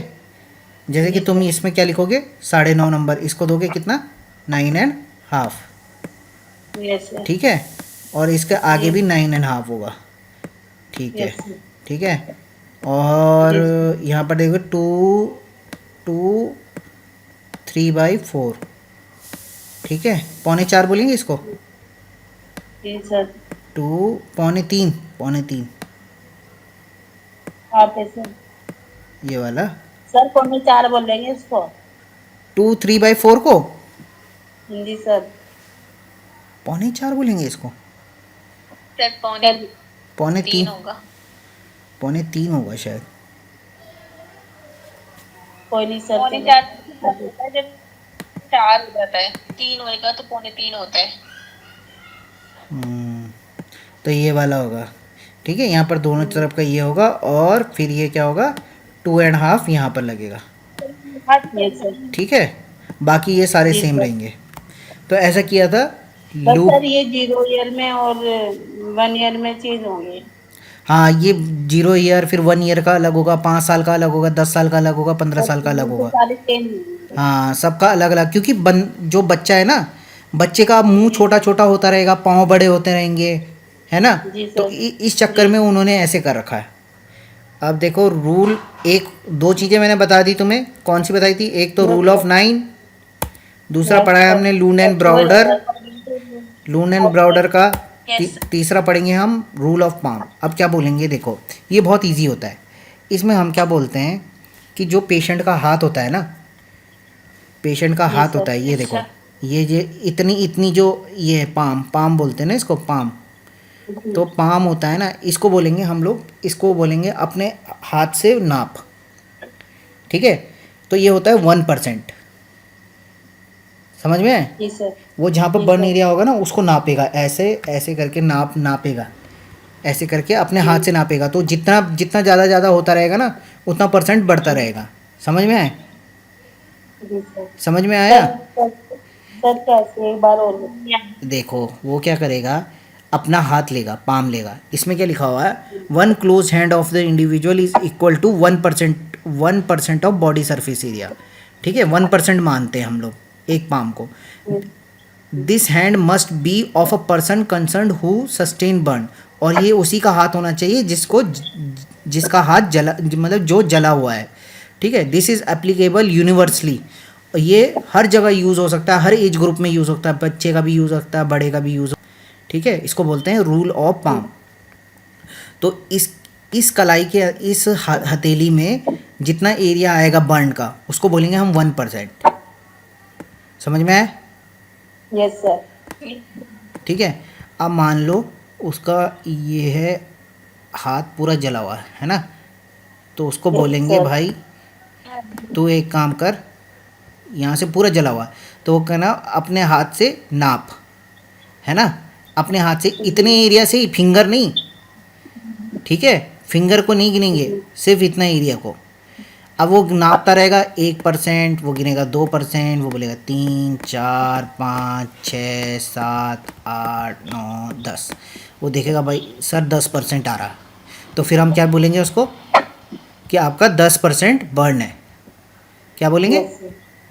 जैसे कि जी तुम सर। इसमें क्या लिखोगे, 9.5 नंबर, इसको दोगे कितना, 9.5, यस सर। ठीक है, और इसके आगे जी। भी 9.5 होगा, ठीक है, यस सर। ठीक है। और जी सर। यहाँ पर देखो 2 3/4, ठीक है, 3.25 बोलेंगे इसको, जी सर। 3 3/4, आप ऐसे ये वाला सर 4 बोलेंगे इसको। 2 3/4 को हिंदी सर। 3.25 बोलेंगे इसको, सर पौने तीन 3 होगा। 3.25 होगा शायद। कोई नहीं सर। 4 होता है जब 4 हो जाता है, 3 होएगा तो 3.25 होता है। हम्म, तो ये वाला होगा, ठीक है, यहाँ पर दोनों तरफ का ये होगा, और फिर ये क्या होगा, 2.5 यहाँ पर लगेगा, यस सर। ठीक है। बाकी ये सारे जी सेम सर। रहेंगे। तो ऐसा किया था बस सर लूप। ये 0 ईयर में और 1 ईयर में चेंज होंगे। हाँ ये 0 ईयर, फिर 1 ईयर का अलग होगा, 5 साल का अलग होगा, 10 साल का अलग होगा, 15 साल का अलग डॉक्यूमेंट तो होगा। सारे सेम होंगे। हाँ सबका अलग अलग, क्योंकि जो बच्चा है ना, बच्चे का मुंह छोटा छोटा होता रहेगा, पाँव बड़े होते रहेंगे, है ना। जी तो सर। इस चक्कर जी। में उन्होंने ऐसे कर रखा है। अब देखो रूल, एक दो चीज़ें मैंने बता दी तुम्हें, कौन सी बताई थी, एक तो यस रूल ऑफ सर। 9, दूसरा यस पढ़ा है सर। हमने लून एंड वो Browder, yes loon and Browder का। सर। तीसरा पढ़ेंगे हम रूल ऑफ पाम। अब क्या बोलेंगे, देखो ये बहुत इजी होता है। इसमें हम क्या बोलते हैं कि जो पेशेंट का हाथ होता है ना, पेशेंट का जी हाथ सर। होता है, ये देखो, ये इतनी इतनी जो ये पाम पाम बोलते हैं ना इसको, पाम। जी। तो पाम होता है ना, इसको बोलेंगे हम लोग, इसको बोलेंगे अपने हाथ से नाप, ठीक है। तो ये होता है 1%, समझ में है? जी सर। वो जहाँ पर जी बर्न सर। एरिया होगा ना, उसको नापेगा, ऐसे ऐसे करके नापेगा, ऐसे करके अपने हाथ से नापेगा। तो जितना जितना ज़्यादा ज़्यादा होता रहेगा ना, उतना परसेंट बढ़ता रहेगा। समझ में आए? जी सर। समझ में आया? सर सर सर कैसे एक बार और बताइए। देखो वो क्या करेगा, अपना हाथ लेगा, पाम लेगा, इसमें क्या लिखा हुआ है, 1 close hand of the individual is equal to 1% of body surface area, ठीक है। 1% मानते हैं हम लोग एक पाम को। This hand must be of a person concern who sustain burn, और ये उसी का हाथ होना चाहिए जिसका हाथ जला, मतलब जो जला हुआ है, ठीक है। दिस इज़ एप्लीकेबल यूनिवर्सली, ये हर जगह यूज़ हो सकता है, हर एज ग्रुप में यूज़ होता है, बच्चे का भी यूज़ हो सकता है, बड़े का भी यूज़, ठीक है। इसको बोलते हैं रूल ऑफ पाम। तो इस कलाई के, इस हथेली में जितना एरिया आएगा बर्न का, उसको बोलेंगे हम 1%। समझ में आया? Yes sir. ठीक है। अब मान लो उसका ये है, हाथ पूरा जला हुआ है ना, तो उसको यस बोलेंगे सर। भाई तू एक काम कर, यहाँ से पूरा जला हुआ है, तो वो कहना अपने हाथ से नाप, है ना, अपने हाथ से इतने एरिया से ही, फिंगर नहीं, ठीक है, फिंगर को नहीं गिनेंगे, सिर्फ इतना एरिया को। अब वो नापता रहेगा 1%, वो गिनेगा 2%, वो बोलेगा 3, 4, 5, 6, 7, 8, 9, 10, वो देखेगा भाई सर 10% आ रहा, तो फिर हम क्या बोलेंगे उसको कि आपका 10% बर्न है। क्या बोलेंगे?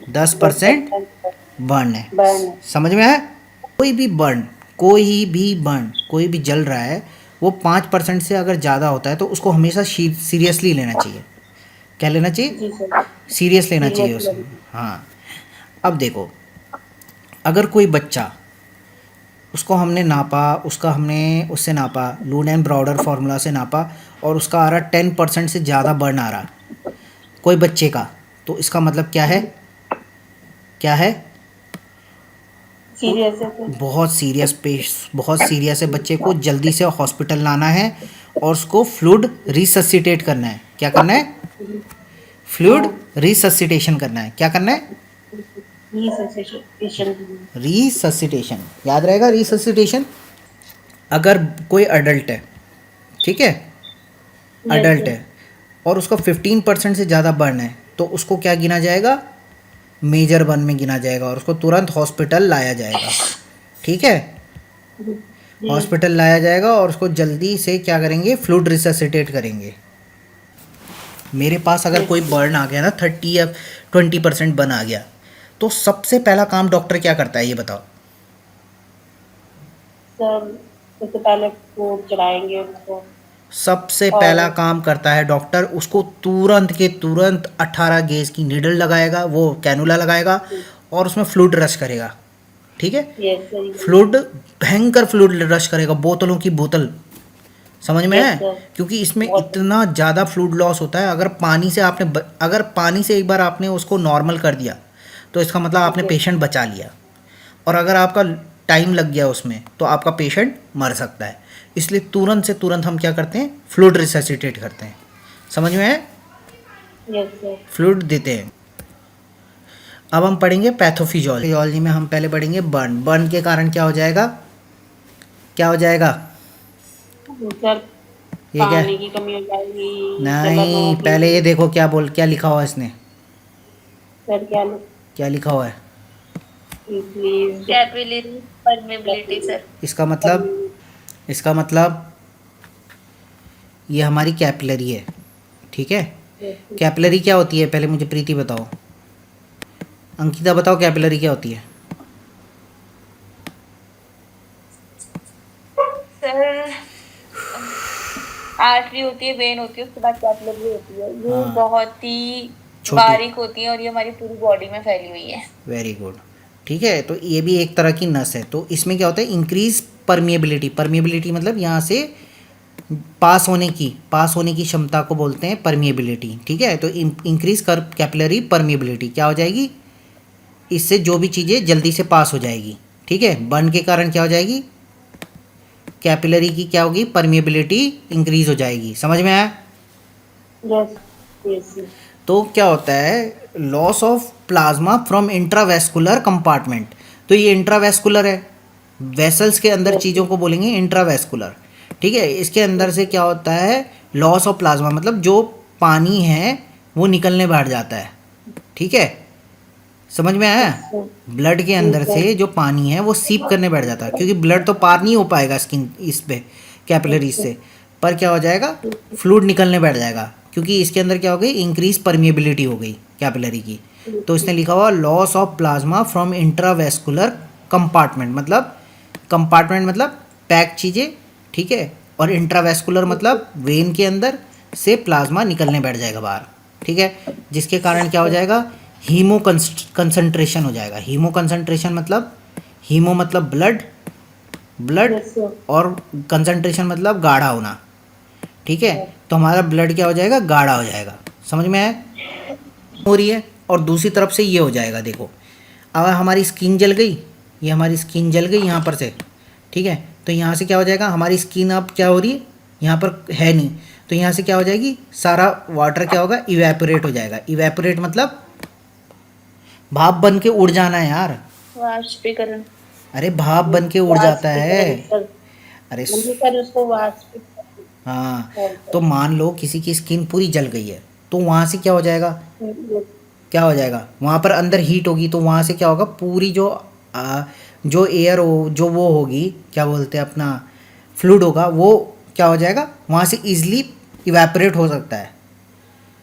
10% बर्न है। समझ में आया? कोई भी बर्न, कोई भी जल रहा है, वो 5% से अगर ज़्यादा होता है तो उसको हमेशा सीरियसली लेना चाहिए। क्या लेना चाहिए? सीरियस लेना चाहिए उसको। हाँ, अब देखो, अगर कोई बच्चा, उसको हमने नापा, उससे नापा, लून एंड ब्राउडर फार्मूला से नापा, और उसका आ रहा 10% से ज़्यादा बर्न आ रहा कोई बच्चे का, तो इसका मतलब क्या है? क्या है? सीरियस है तो बहुत सीरियस है, बच्चे को जल्दी से हॉस्पिटल लाना है और उसको फ्लूइड रिससिटेट करना है। क्या करना है? फ्लूइड रिससिटेशन करना है। क्या करना है? रिससिटेशन। याद रहेगा रिससिटेशन। अगर कोई अडल्ट है, ठीक है, अडल्ट है, और उसका 15% से ज़्यादा बर्न है, तो उसको क्या गिना जाएगा? मेजर बर्न में गिना जाएगा, और उसको तुरंत हॉस्पिटल लाया जाएगा। ठीक है, हॉस्पिटल लाया जाएगा और उसको जल्दी से क्या करेंगे? फ्लूइड रिससिटेट करेंगे। मेरे पास अगर कोई बर्न आ गया ना, 30 या 20% बर्न आ गया, तो सबसे पहला काम डॉक्टर क्या करता है, ये बताओ? सर सबसे पहले फूड चलाएंगे उसको। सबसे पहला काम करता है डॉक्टर, उसको तुरंत के तुरंत 18 गेज की नीडल लगाएगा, वो कैनुला लगाएगा, और उसमें फ्लूइड रश करेगा। ठीक है, फ्लूइड, भयंकर फ्लूइड रश करेगा, बोतलों की बोतल। समझ में है? क्योंकि इसमें इतना ज़्यादा फ्लूइड लॉस होता है। अगर पानी से एक बार आपने उसको नॉर्मल कर दिया, तो इसका मतलब आपने पेशेंट बचा लिया, और अगर आपका टाइम लग गया उसमें, तो आपका पेशेंट मर सकता है। इसलिए तुरंत से तुरंत हम क्या करते हैं? फ्लूइड रिससिटेट करते हैं। समझ में है? फ्लूइड देते हैं। अब हम पढ़ेंगे पैथोफिजियोलॉजी में हम पहले पढ़ेंगे बर्न के कारण क्या हो जाएगा? क्या हो जाएगा? सर ये क्या? पानी की कमी हो जाएगी। नहीं, पहले ये देखो क्या लिखा हुआ है इसने? सर क्या लिखा हुआ है? Capillary permeability sir. इसका मतलब ये हमारी कैपिलरी है। ठीक है, कैपिलरी क्या होती है? पहले मुझे प्रीति बताओ, अंकिता बताओ, कैपिलरी क्या होती है? सर आर्टरी होती है, वेन होती है, उसके बाद कैपिलरी होती है। ये हाँ, बहुत ही छोटी, बारीक होती है और ये हमारी पूरी बॉडी में फैली हुई है। Very good. ठीक है, तो ये भी एक तरह की नस है। तो इसमें क्या होता है? इंक्रीज परमिएबिलिटी मतलब यहाँ से पास होने की क्षमता को बोलते हैं परमिएबिलिटी। ठीक है, तो इंक्रीज कर कैपिलरी परमिएबिलिटी क्या हो जाएगी? इससे जो भी चीज़ें जल्दी से पास हो जाएगी। ठीक है, बर्न के कारण क्या हो जाएगी? कैपिलरी की क्या होगी? परमिएबिलिटी इंक्रीज हो जाएगी। समझ में आया? तो क्या होता है? Loss of plasma from intravascular compartment. तो ये इंट्रावेस्कुलर है, वेसल्स के अंदर चीज़ों को बोलेंगे इंट्रावेस्कुलर। ठीक है, इसके अंदर से क्या होता है? लॉस ऑफ प्लाज्मा मतलब जो पानी है वो निकलने बैठ जाता है। ठीक है, समझ में आया? ब्लड के अंदर से जो पानी है वो सीप करने बैठ जाता है, क्योंकि ब्लड तो पार नहीं हो पाएगा स्किन इस पे कैपिलरी से, पर क्या हो जाएगा? फ्लूइड निकलने बैठ जाएगा, क्योंकि इसके अंदर क्या हो गई? इंक्रीज परमिएबिलिटी हो गई कैपिलरी की। तो इसने लिखा हुआ loss of plasma from intravascular compartment मतलब पैक चीज़ें। ठीक है, और इंट्रावेस्कुलर मतलब वेन के अंदर से प्लाज्मा निकलने बैठ जाएगा बाहर। ठीक है, जिसके कारण क्या हो जाएगा? हीमो कंसंट्रेशन हो जाएगा। हीमो कंसंट्रेशन मतलब हीमो मतलब ब्लड और कंसंट्रेशन मतलब गाढ़ा होना। ठीक है, तो हमारा ब्लड क्या हो जाएगा? गाढ़ा हो जाएगा। समझ में आया? हो रही है, और दूसरी तरफ से ये हो जाएगा। देखो, अब हमारी स्किन जल गई, ये हमारी स्किन जल गई यहाँ पर से। ठीक है, तो यहाँ से क्या हो जाएगा? हमारी स्किन अब क्या हो रही है? यहाँ पर है नहीं, तो यहाँ से क्या हो जाएगी? सारा वाटर क्या होगा? इवेपोरेट हो जाएगा। इवेपोरेट मतलब भाप बन के उड़ जाना है यार। वाष्पीकरण। अरे भाप बन के उड़ जाता है। वाष्पीकरण सर, अरे मुझे सर उसको वाष्पीकरण हाँ, बोलते तो मान लो किसी की स्किन पूरी जल गई है, तो वहाँ से क्या हो जाएगा, हैं। क्या हो जाएगा, वहाँ पर अंदर हीट होगी, तो वहाँ से क्या होगा, पूरी जो एयर हो, जो वो होगी, क्या बोलते हैं अपना फ्लूइड होगा, वो क्या हो जाएगा, वहाँ से इजीली इवेपोरेट हो सकता है।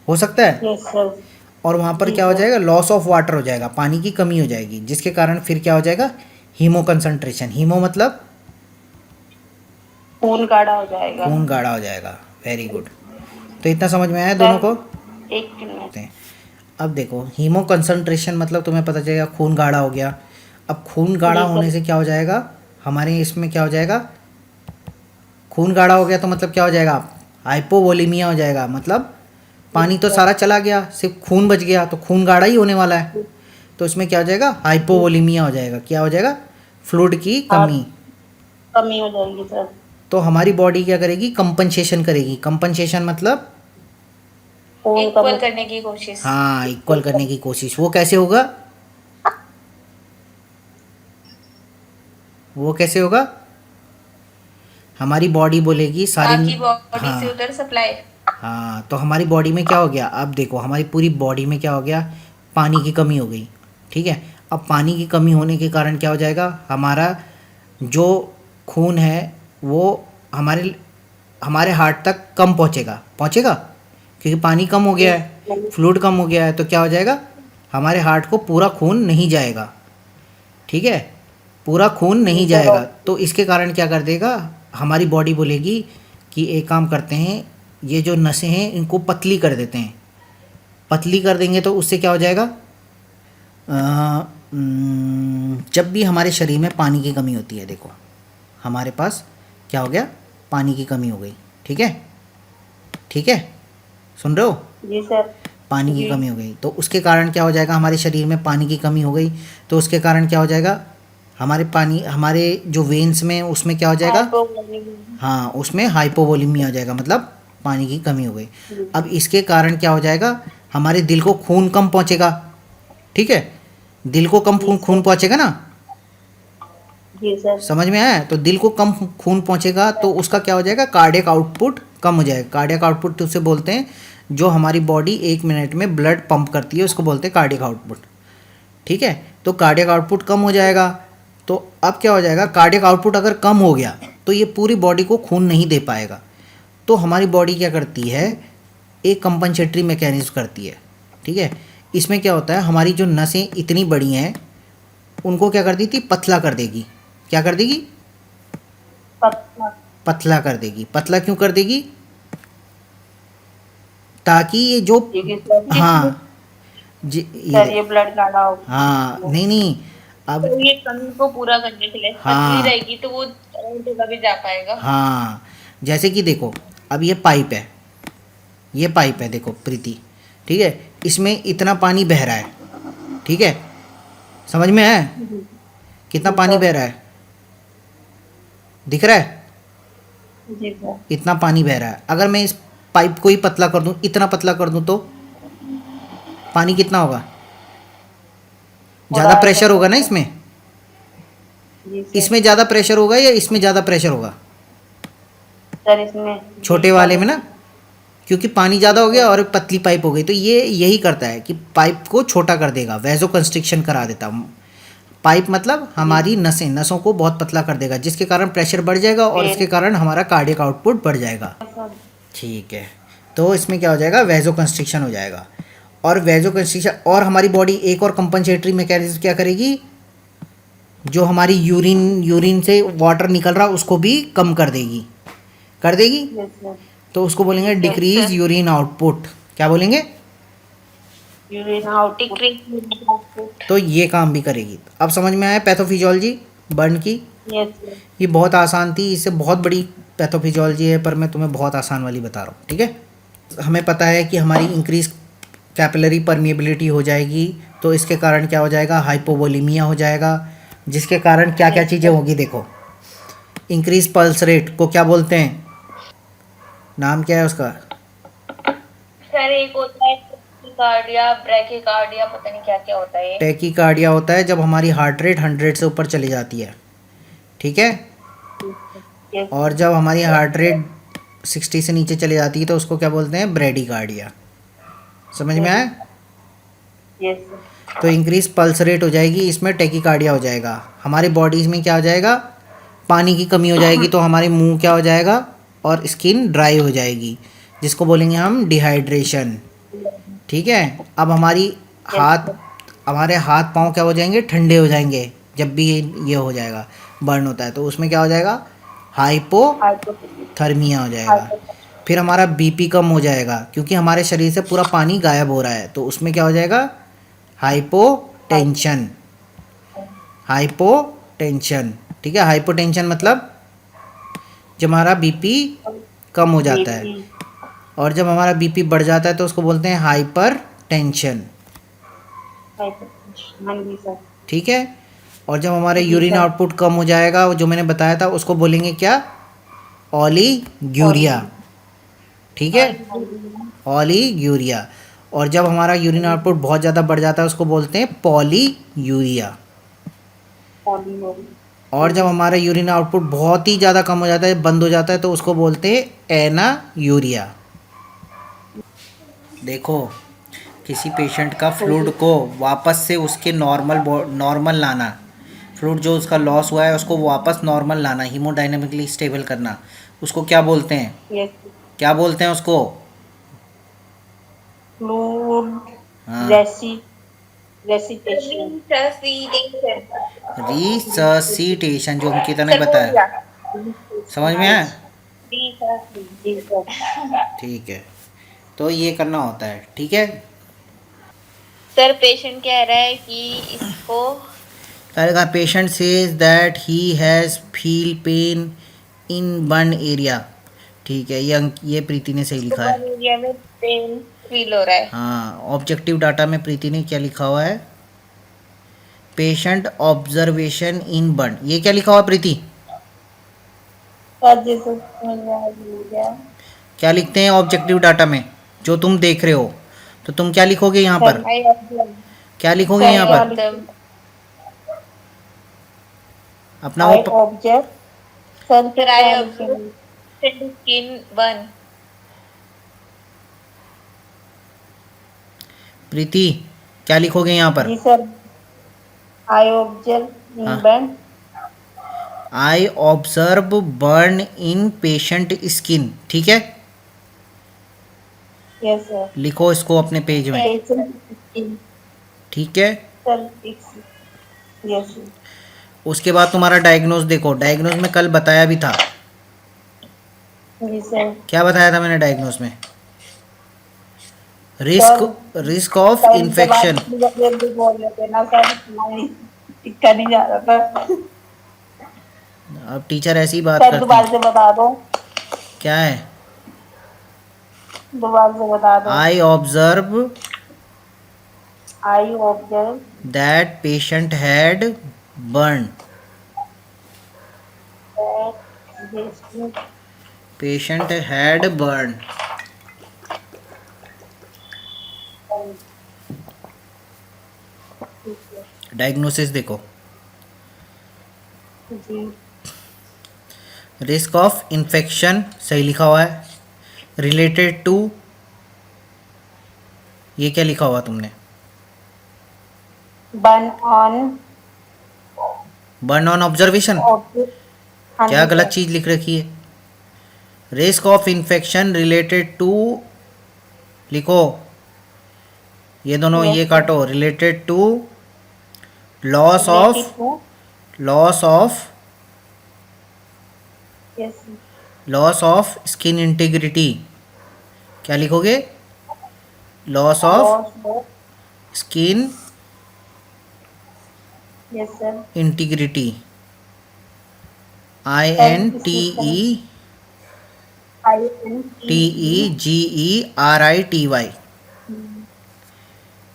Yes sir. और वहाँ पर जी क्या हो सर। जाएगा, लॉस ऑफ वाटर हो जाएगा, पानी की कमी हो जाएगी, जिसके कारण फिर क्या हो जाएगा, हीमो कंसंट्रेशन, हीमो मतलब खून गाढ़ा हो जाएगा। खून गाढ़ा हो जाएगा। Very good. तो इतना समझ में आया दोनों सर को। एक मिनट। अब देखो, हीमो कंसंट्रेशन मतलब तुम्हें पता चलेगा खून गाढ़ा हो गया। अब खून गाढ़ा जी होने सर। से क्या हो जाएगा, हमारे इसमें क्या हो जाएगा, खून गाढ़ा हो गया तो मतलब क्या हो जाएगा, हाइपोवोलीमिया हो जाएगा, मतलब पानी तो सारा चला गया, सिर्फ खून बच गया, तो खून गाढ़ा ही होने वाला है। तो इसमें क्या हो जाएगा, हाइपोवोलीमिया हो जाएगा, क्या हो जाएगा, फ्लूइड की हाँ, कमी। कमी हो जाएगी सर। तो हमारी बॉडी क्या करेगी, कंपनसेशन करेगी। कंपनसेशन मतलब खून इक्वल करने की कोशिश। हाँ, इक्वल करने की कोशिश। वो कैसे होगा, वो कैसे होगा, हमारी बॉडी बोलेगी सारी, आपकी बॉडी से हाँ उधर सप्लाई। हाँ, तो हमारी बॉडी में क्या हो गया, अब देखो हमारी पूरी बॉडी में क्या हो गया, पानी की कमी हो गई। ठीक है, अब पानी की कमी होने के कारण क्या हो जाएगा, हमारा जो खून है वो हमारे हमारे हार्ट तक कम पहुँचेगा क्योंकि पानी कम हो गया है, फ्लूइड कम हो गया है, तो क्या हो जाएगा, हमारे हार्ट को पूरा खून नहीं जाएगा। ठीक है, पूरा खून नहीं जाएगा, तो इसके कारण क्या कर देगा, हमारी बॉडी बोलेगी कि एक काम करते हैं, ये जो नसें हैं इनको पतली कर देते हैं। पतली कर देंगे तो उससे क्या हो जाएगा, जब भी हमारे शरीर में पानी की कमी होती है, देखो हमारे पास क्या हो गया, पानी की कमी हो गई। ठीक है, ठीक है, सुन रहे हो, जी सर। पानी की जी। कमी हो गई, तो उसके कारण क्या हो जाएगा, हमारे शरीर में पानी की कमी हो गई, तो उसके कारण क्या हो जाएगा, हमारे जो वेन्स में उसमें क्या हो जाएगा, हाइपोवोलेमिया। हाँ उसमें हाइपोवोलीमिया हो जाएगा, मतलब पानी की कमी हो गई। अब इसके कारण क्या हो जाएगा, हमारे दिल को खून कम पहुँचेगा। ठीक है, दिल को कम खून पहुँचेगा ना, जी सर। समझ में आया, तो दिल को कम खून पहुँचेगा तो उसका क्या हो जाएगा, कार्डियक आउटपुट कम हो जाएगा। कार्डियक आउटपुट तो उसे बोलते हैं जो हमारी बॉडी 1 मिनट में ब्लड पंप करती है, उसको बोलते हैं कार्डियक आउटपुट। ठीक है, तो कार्डियक आउटपुट कम हो जाएगा, तो अब क्या हो जाएगा, कार्डियक आउटपुट अगर कम हो गया तो ये पूरी बॉडी को खून नहीं दे पाएगा। तो हमारी बॉडी क्या करती है, एक कंपनसेटरी मैकेनिज्म करती है। ठीक है, इसमें क्या होता है, हमारी जो नसें इतनी बड़ी हैं उनको क्या कर देती, पतला कर देगी। क्या कर देगी, पतला। पतला कर देगी। पतला क्यों कर देगी, ताकि ये जो, ठीक है सर। हाँ सर ये ब्लड गाढ़ा हो। हाँ नहीं नहीं, अब तो ये कमी को पूरा करने के लिए पतली हाँ रहेगी तो वो और जगह भी जा पाएगा। हाँ, जैसे कि देखो अब ये पाइप है, ये पाइप है, देखो प्रीति, ठीक है, इसमें इतना पानी बह रहा है। ठीक है, समझ में है, कितना पानी बह रहा है, दिख रहा है, जी सर। इतना पानी बह रहा है। अगर मैं इस पाइप को ही पतला कर दूं, इतना पतला कर दूं, तो पानी कितना होगा, ज़्यादा थोड़ा प्रेशर होगा ना इसमें, जी सर। इसमें ज़्यादा प्रेशर होगा या इसमें ज़्यादा प्रेशर होगा, सर इसमें छोटे वाले में ना, क्योंकि पानी ज़्यादा हो गया और पतली पाइप हो गई, तो ये यही करता है कि पाइप को छोटा कर देगा, वैसो कंस्ट्रिक्शन करा देता। पाइप मतलब हमारी नसों को बहुत पतला कर देगा, जिसके कारण प्रेशर बढ़ जाएगा और इसके कारण हमारा कार्डियक आउटपुट बढ़ जाएगा। ठीक है, तो इसमें क्या हो जाएगा, वैसो कंस्ट्रिक्शन हो जाएगा। और वैसो कंस्ट्रिक्शन, और हमारी बॉडी एक और कंपनसेटरी मैकेनिज्म क्या करेगी, जो हमारी यूरिन से वाटर निकल रहा उसको भी कम कर देगी। तो उसको बोलेंगे डिक्रीज यूरिन आउटपुट। क्या बोलेंगे, यूरिन आउट, डिक्रीज आउटपुट। तो ये काम भी करेगी। अब समझ में आया पैथोफिजियोलॉजी बर्न की। Yes sir. ये बहुत आसान थी, इससे बहुत बड़ी पैथोफिजियोलॉजी है, पर मैं तुम्हें बहुत आसान वाली बता रहा हूँ। ठीक है, हमें पता है कि हमारी इंक्रीज कैपिलरी परमिएबिलिटी हो जाएगी, तो इसके कारण क्या हो जाएगा, हाइपोवोलीमिया हो जाएगा, जिसके कारण क्या क्या चीज़ें होगी, देखो इंक्रीज पल्स रेट को क्या बोलते हैं, नाम क्या है उसका, सर एक होता है टैकीकार्डिया, ब्रैकीकार्डिया, पता नहीं क्या क्या होता है ये। टैकीकार्डिया होता है जब हमारी हार्ट रेट 100 से ऊपर चली जाती है, ठीक है। यस और जब हमारी हार्ट रेट 60 से नीचे चली जाती है तो उसको क्या बोलते हैं, ब्रेडीकार्डिया। समझ में आया? यस तो इंक्रीज पल्स रेट हो जाएगी, इसमें टैकीकार्डिया हो जाएगा। हमारे बॉडीज में क्या हो जाएगा, पानी की कमी हो जाएगी, तो हमारे मुंह क्या हो जाएगा, और स्किन ड्राई हो जाएगी, जिसको बोलेंगे हम डिहाइड्रेशन, ठीक है। अब हाथ हमारे हाथ पांव क्या हो जाएंगे, ठंडे हो जाएंगे जब भी ये हो जाएगा, बर्न होता है, तो उसमें क्या हो जाएगा, हाइपोथर्मिया हो जाएगा। फिर हमारा बीपी कम हो जाएगा क्योंकि हमारे शरीर से पूरा पानी गायब हो रहा है, तो उसमें क्या हो जाएगा, हाइपोटेंशन। हाइपोटेंशन, ठीक है। हाइपोटेंशन मतलब जब हमारा बीपी कम हो जाता है, और जब हमारा बीपी बढ़ जाता है तो उसको बोलते हैं हाइपर टेंशन, ठीक है। और जब हमारे यूरिन आउटपुट कम हो जाएगा, वो जो मैंने बताया था, उसको बोलेंगे क्या, ओलीग्यूरिया, ठीक है, ओलीग्यूरिया। और जब हमारा यूरिन आउटपुट बहुत ज़्यादा बढ़ जाता है उसको बोलते हैं पॉलीयूरिया। और जब हमारा यूरिन आउटपुट बहुत ही ज़्यादा कम हो जाता है, बंद हो जाता है, तो उसको बोलते हैं एनायूरिया। देखो, किसी पेशेंट का फ्लूइड को वापस से उसके नॉर्मल लाना, फ्लूइड जो उसका लॉस हुआ है उसको वापस नॉर्मल लाना, हीमोडायनेमिकली स्टेबल करना, उसको क्या बोलते हैं, क्या बोलते हैं उसको, हाँ, रिससिटेशन, जो अंकिता ने सर बोल बताया। दिया। समझ में आया? जी सर। ठीक है, तो ये करना होता है, ठीक है। सर पेशेंट कह रहा है कि इसको करेगा, patient says that he has feel pain in burn area, ठीक है। ये प्रीति ने सही लिखा है। एरिया में पेन फील हो रहा है। हाँ, ऑब्जेक्टिव डाटा में प्रीति ने क्या लिखा हुआ है, पेशेंट ऑब्जर्वेशन इन बर्न, ये क्या लिखा हुआ प्रीति, क्या लिखते हैं ऑब्जेक्टिव डाटा में, जो तुम देख रहे हो, तो तुम क्या लिखोगे यहाँ पर, क्या लिखोगे यहाँ पर, अपना वो स्किन बर्न। प्रीति क्या लिखोगे यहाँ पर, जी sir, I observe in burn. I observe burn in patient skin, ठीक है। Yes sir. लिखो इसको अपने पेज में, ठीक है। यस उसके बाद तुम्हारा डायग्नोज देखो, डायग्नोज में कल बताया भी था, जी सर। क्या बताया था मैंने डायग्नोज में, रिस्क ऑफ इन्फेक्शन। बोल रहे थे ना सर, टिक्का नहीं जा रहा था। अब टीचर ऐसी बात सर करते दोबारा हैं, से बता दो, क्या है, दोबारा से बता दो। I observe I observe that patient had burn, patient had burn. Diagnosis देखो, जी रिस्क ऑफ इन्फेक्शन सही लिखा हुआ है, रिलेटेड टू, ये क्या लिखा हुआ तुमने, burn on, burn on observation, क्या गलत चीज़ लिख रखी है, risk of infection related to, लिखो, ये दोनों ये काटो, related to loss of, loss of, loss of skin integrity, क्या लिखोगे, loss of skin integrity, INTEGRITY,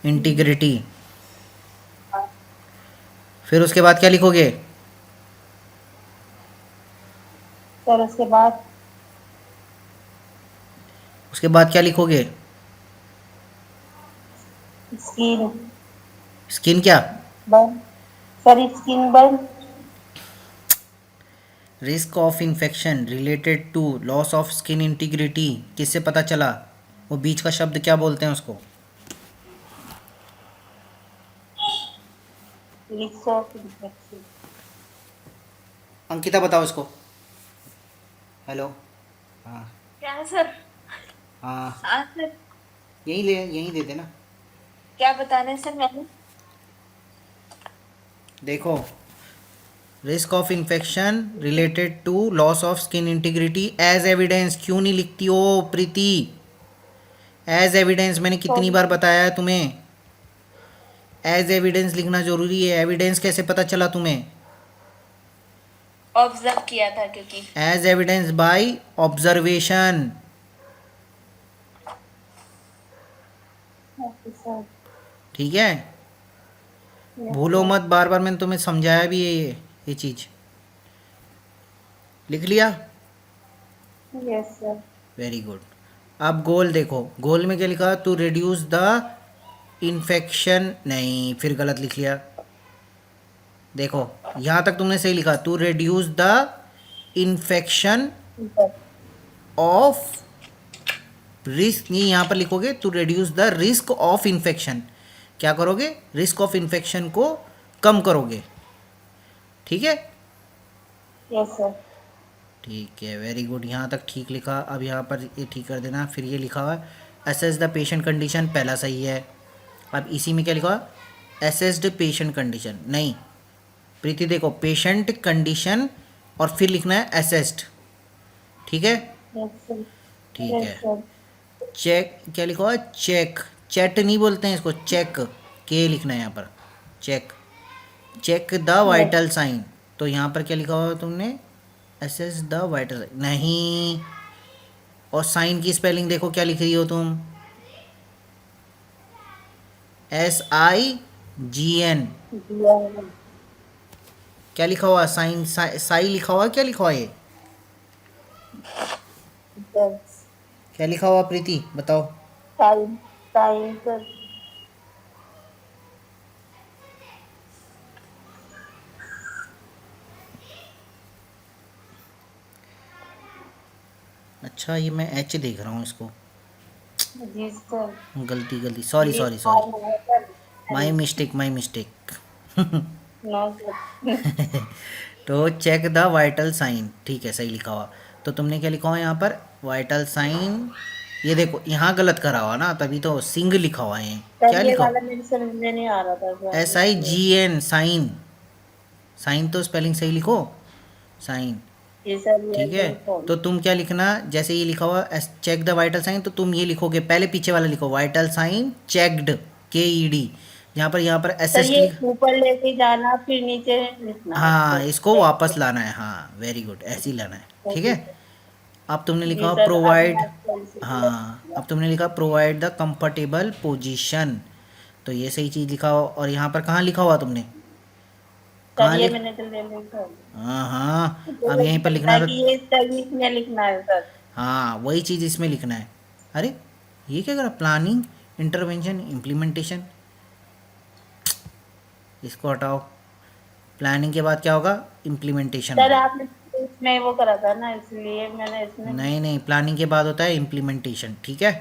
integrity. फिर उसके बाद क्या लिखोगे, सर उसके बाद क्या लिखोगे, स्किन स्किन क्या? Burn, sorry skin burn. Risk of infection related to loss of skin integrity किससे पता चला? वो बीच का शब्द क्या बोलते हैं उसको? Risk of infection. अंकिता बताओ इसको। हेलो। हाँ। क्या सर? हाँ, हाँ सर। यहीं दे देना। क्या बताना है सर मैंने? देखो, risk of infection related to loss of skin integrity as evidence क्यों नहीं लिखती हो प्रीति? एज एविडेंस मैंने कितनी बार बताया है तुम्हें? एज एविडेंस लिखना जरूरी है। एविडेंस कैसे पता चला तुम्हें? ऑब्जर्व किया था क्योंकि। As evidence by observation. Okay sir. ठीक है, यस भूलो सर। मत, बार बार मैंने तुम्हें समझाया भी है ये चीज़। लिख लिया? Yes sir. Very good. अब गोल देखो, गोल में क्या लिखा? टू रिड्यूस द इन्फेक्शन, नहीं फिर गलत लिख लिया। देखो यहाँ तक तुमने सही लिखा, to reduce the infection of risk, नहीं यहाँ पर लिखोगे to reduce the risk of infection. क्या करोगे? रिस्क ऑफ इन्फेक्शन को कम करोगे। ठीक है, यस सर। ठीक है, वेरी गुड, यहाँ तक ठीक लिखा। अब यहाँ पर ये ठीक कर देना। फिर ये लिखा हुआ है असेस द पेशेंट कंडीशन, पहला सही है। अब इसी में क्या लिखा हुआ? असेस्ड पेशेंट कंडीशन, नहीं प्रीति देखो, पेशेंट कंडीशन और फिर लिखना है असेस्ड। ठीक है, यस सर। ठीक यस है। सर। चेक, क्या लिखा हुआ है? चेक, चैट नहीं बोलते हैं इसको, चेक, के लिखना है यहाँ पर, check, check the vital sign. तो यहाँ पर क्या लिखा हुआ है तुमने? असेस द वाइटल, नहीं। और साइन की स्पेलिंग देखो क्या लिख रही हो तुम? SIGN। क्या लिखा हुआ? साइन, साई लिखा हुआ, क्या लिखा हुआ ये? क्या लिखा हुआ प्रीति बताओ? Time time sir. अच्छा, ये मैं H देख रहा हूँ इसको, जी सर। गलती, सॉरी ये sorry sorry, sir. My mistake, my mistake. No sir. तो चेक द वाइटल साइन, ठीक है, सही लिखा हुआ। तो तुमने क्या लिखा हुआ यहाँ पर? Vital sign. ये देखो यहाँ गलत करा हुआ ना, तभी तो सिंग लिखा हुआ है। क्या सर ये लिखा? वाला मेरे समझ में नहीं आ रहा था सर, इसलिए। SIGN, साइन, साइन तो स्पेलिंग सही लिखो, साइन। ये सर ये ठीक है, तो तुम क्या लिखना? जैसे ये लिखा हुआ चेक द वाइटल साइन, तो तुम ये लिखोगे, पहले पीछे वाला लिखो, वाइटल साइन चेक्ड, KED। यहाँ पर सर SS ये ऊपर लेके जाना फिर नीचे लिखना है हाँ, इसको। इसको वापस लाना है, हाँ वेरी गुड, ऐसे ही लाना है। ठीक ओके है, सर। अब तुमने लिखा जी हो सर, अब प्रोवाइड, मैं सही से हाँ किया। अब तुमने लिखा प्रोवाइड द कंफर्टेबल पोजीशन, तो ये सही चीज़ लिखा हो। और यहाँ पर कहाँ लिखा हुआ तुमने? सर कहाँ ये लिख, मैंने तो ले लिखा है। हाँ हाँ, अब तो यहीं पर लिखना लिखना है था। कि ये तकनीक में लिखना है सर। हाँ, वही चीज़ इसमें लिखना है। अरे ये क्या करा? प्लानिंग, इंटरवेंशन, इम्प्लीमेंटेशन, इसको हटाओ। प्लानिंग के बाद क्या होगा? इम्प्लीमेंटेशन सर होगा। आपने इसमें वो करा था ना, इसलिए मैंने इसमें। नहीं नहीं, प्लानिंग के बाद होता है इम्प्लीमेंटेशन। ठीक है,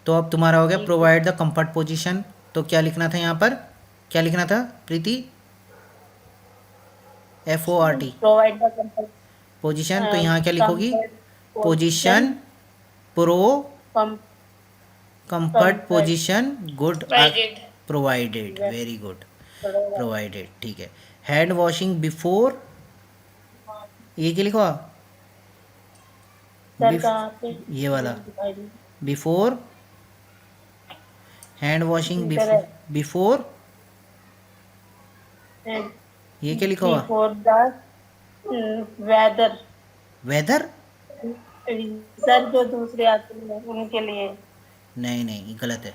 तो अब तुम्हारा हो गया ठीक है। Provide the comfort position. तो क्या लिखना था यहाँ पर? क्या लिखना था Preeti? FORT, provide the comfort. Position. तो यहाँ क्या लिखोगी? Comfort position. पोजीशन प्रो, कम comfort comfort. Position good Provided। Provided, very good, provided. ठीक है, हैंड वॉशिंग बिफोर, ये क्या लिखा? सर बिफ, कहाँ पे? ये वाला, दिखाई दी। बिफोर, हैंड वॉशिंग जी सर। बिफोर, ये क्या लिखा हुआ? Before the weather. Weather, sir जो दूसरे आते हैं उनके लिए। नहीं नहीं, ये गलत है।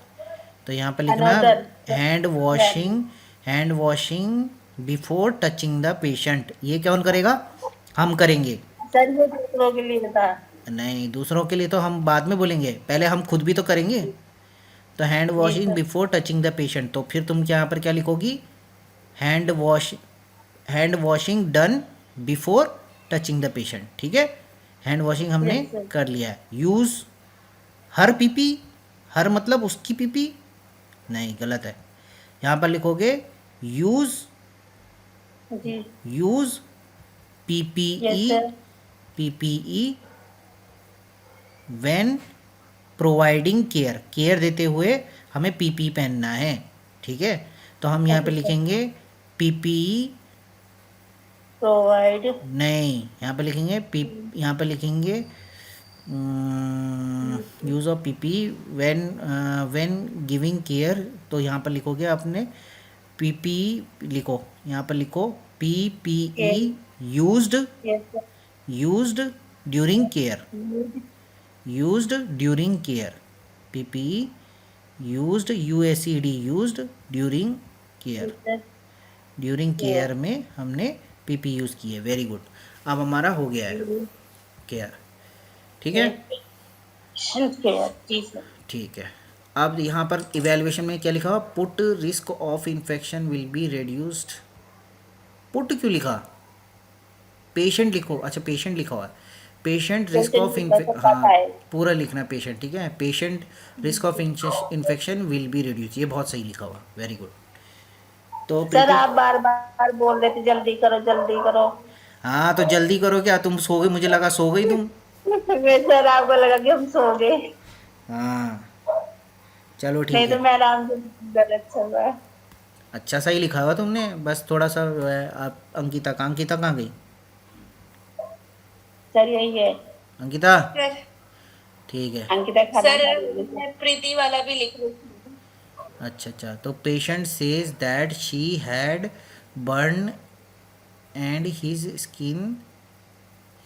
तो यहाँ पर लिखना another. Hand washing, hand washing before touching the patient. ये कौन करेगा? हम करेंगे। सर ये दूसरों के लिए था। नहीं, दूसरों के लिए तो हम बाद में बोलेंगे, पहले हम खुद भी तो करेंगे। तो hand washing before touching the patient, तो फिर तुम यहाँ पर क्या लिखोगी, hand washing done before touching the patient, ठीक है। हैंड वॉशिंग हमने Yes, sir. कर लिया है। यूज़ हर पीपी, हर मतलब उसकी पीपी, नहीं गलत है, यहाँ पर लिखोगे यूज़ जी use yes sir PPE when providing care, care देते हुए हमें पीपी पहनना है, ठीक है। तो हम यहाँ पे Okay, sir. लिखेंगे पीपीई, प्रोवाइड नहीं यहाँ पे लिखेंगे यहाँ पे लिखेंगे use of PP when when giving care, तो यहाँ पर लिखोगे आपने पीपी, लिखो यहाँ पर लिखो PPE used yes sir used during care, used during care, PPE used U S E D used during care, during care में हमने पीपी यूज़ की है। वेरी गुड, अब हमारा हो गया है केयर, ठीक है। जी सर ठीक है, अब यहाँ पर इवैल्यूएशन में क्या लिखा हुआ, put risk of infection will be reduced, put क्यों लिखा, पेशेंट लिखो, अच्छा पेशेंट लिखा हुआ है, पेशेंट रिस्क ऑफ हाँ पूरा लिखना है पेशेंट, ठीक है। Patient risk of infection will be reduce, ये बहुत सही लिखा हुआ, वेरी गुड। तो सर प्रीति, आप बार बार बोल रहे थे जल्दी करो जल्दी करो। हाँ तो जल्दी करो, क्या तुम सो गई, मुझे लगा सो गई तुम। मैं सर आपको लगा कि हम सो गए, हाँ चलो नहीं ठीक तो है, मैं आराम से गलत चल रहा है। अच्छा सही लिखा हुआ तुमने, बस थोड़ा सा आप अंकिता कहाँ गई, सर यही है अंकिता, सर ठीक है। अंकिता खाना सर खा रही है। मैं प्रीति वाला भी लिख रही थी। अच्छा, तो patient says that she had burn and his skin,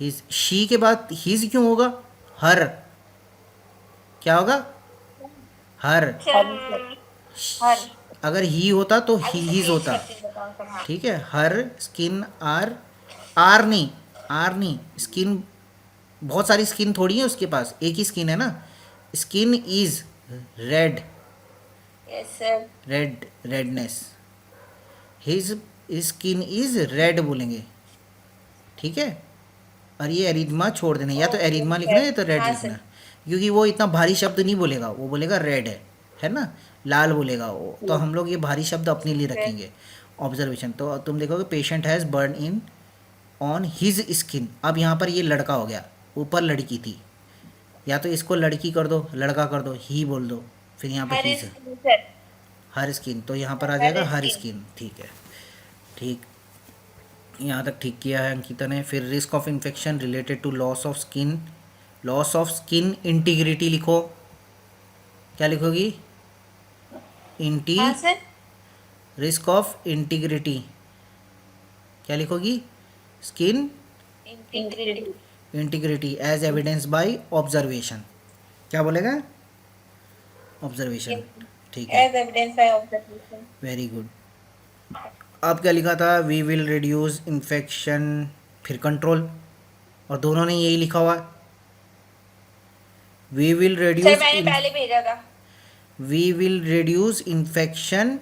his, she के बाद हिज क्यों होगा, हर, क्या होगा, हर, हर अगर ही होता तो अच्छा हिज पेज होता, करके बताओ सर, हाँ ठीक है। हर स्किन आर, आर नहीं, आर नहीं, स्किन, बहुत सारी स्किन थोड़ी है उसके पास, एक ही स्किन है ना, skin is red, yes sir red, redness, his skin is red बोलेंगे, ठीक है। और ये एरिथमा छोड़ देना, या तो एरिथमा लिखना है या तो रेड हाँ लिखना सर है, क्योंकि वो इतना भारी शब्द नहीं बोलेगा, वो बोलेगा रेड है ना, लाल बोलेगा वो, तो हम लोग ये भारी शब्द अपने लिए रखेंगे। ऑब्जर्वेशन, तो तुम देखोगे patient has burn in on his skin, अब यहाँ पर ये लड़का हो गया, ऊपर लड़की थी, या तो इसको लड़की कर दो, लड़का कर दो, ही बोल दो, फिर यहाँ पे हर हिज, स्किन सर हर स्किन, तो यहाँ पर आ हर जाएगा हर स्किन स्किन, ठीक है। ठीक, यहाँ तक ठीक किया है अंकिता ने। फिर risk of infection related to loss of skin, loss of skin integrity लिखो, क्या लिखोगी, इंटी, हाँ सर रिस्क ऑफ इंटीग्रिटी, क्या लिखोगी, skin integrity integrity as evidence by observation, क्या बोलेगा, ऑब्जर्वेशन, ठीक है, as evidence by observation very good. अब क्या लिखा था, वी विल रिड्यूस इन्फेक्शन, फिर कंट्रोल, और दोनों ने यही लिखा हुआ है, वी विल सर रिड्यूस, मैंने पहले भेजा था we will reduce infection,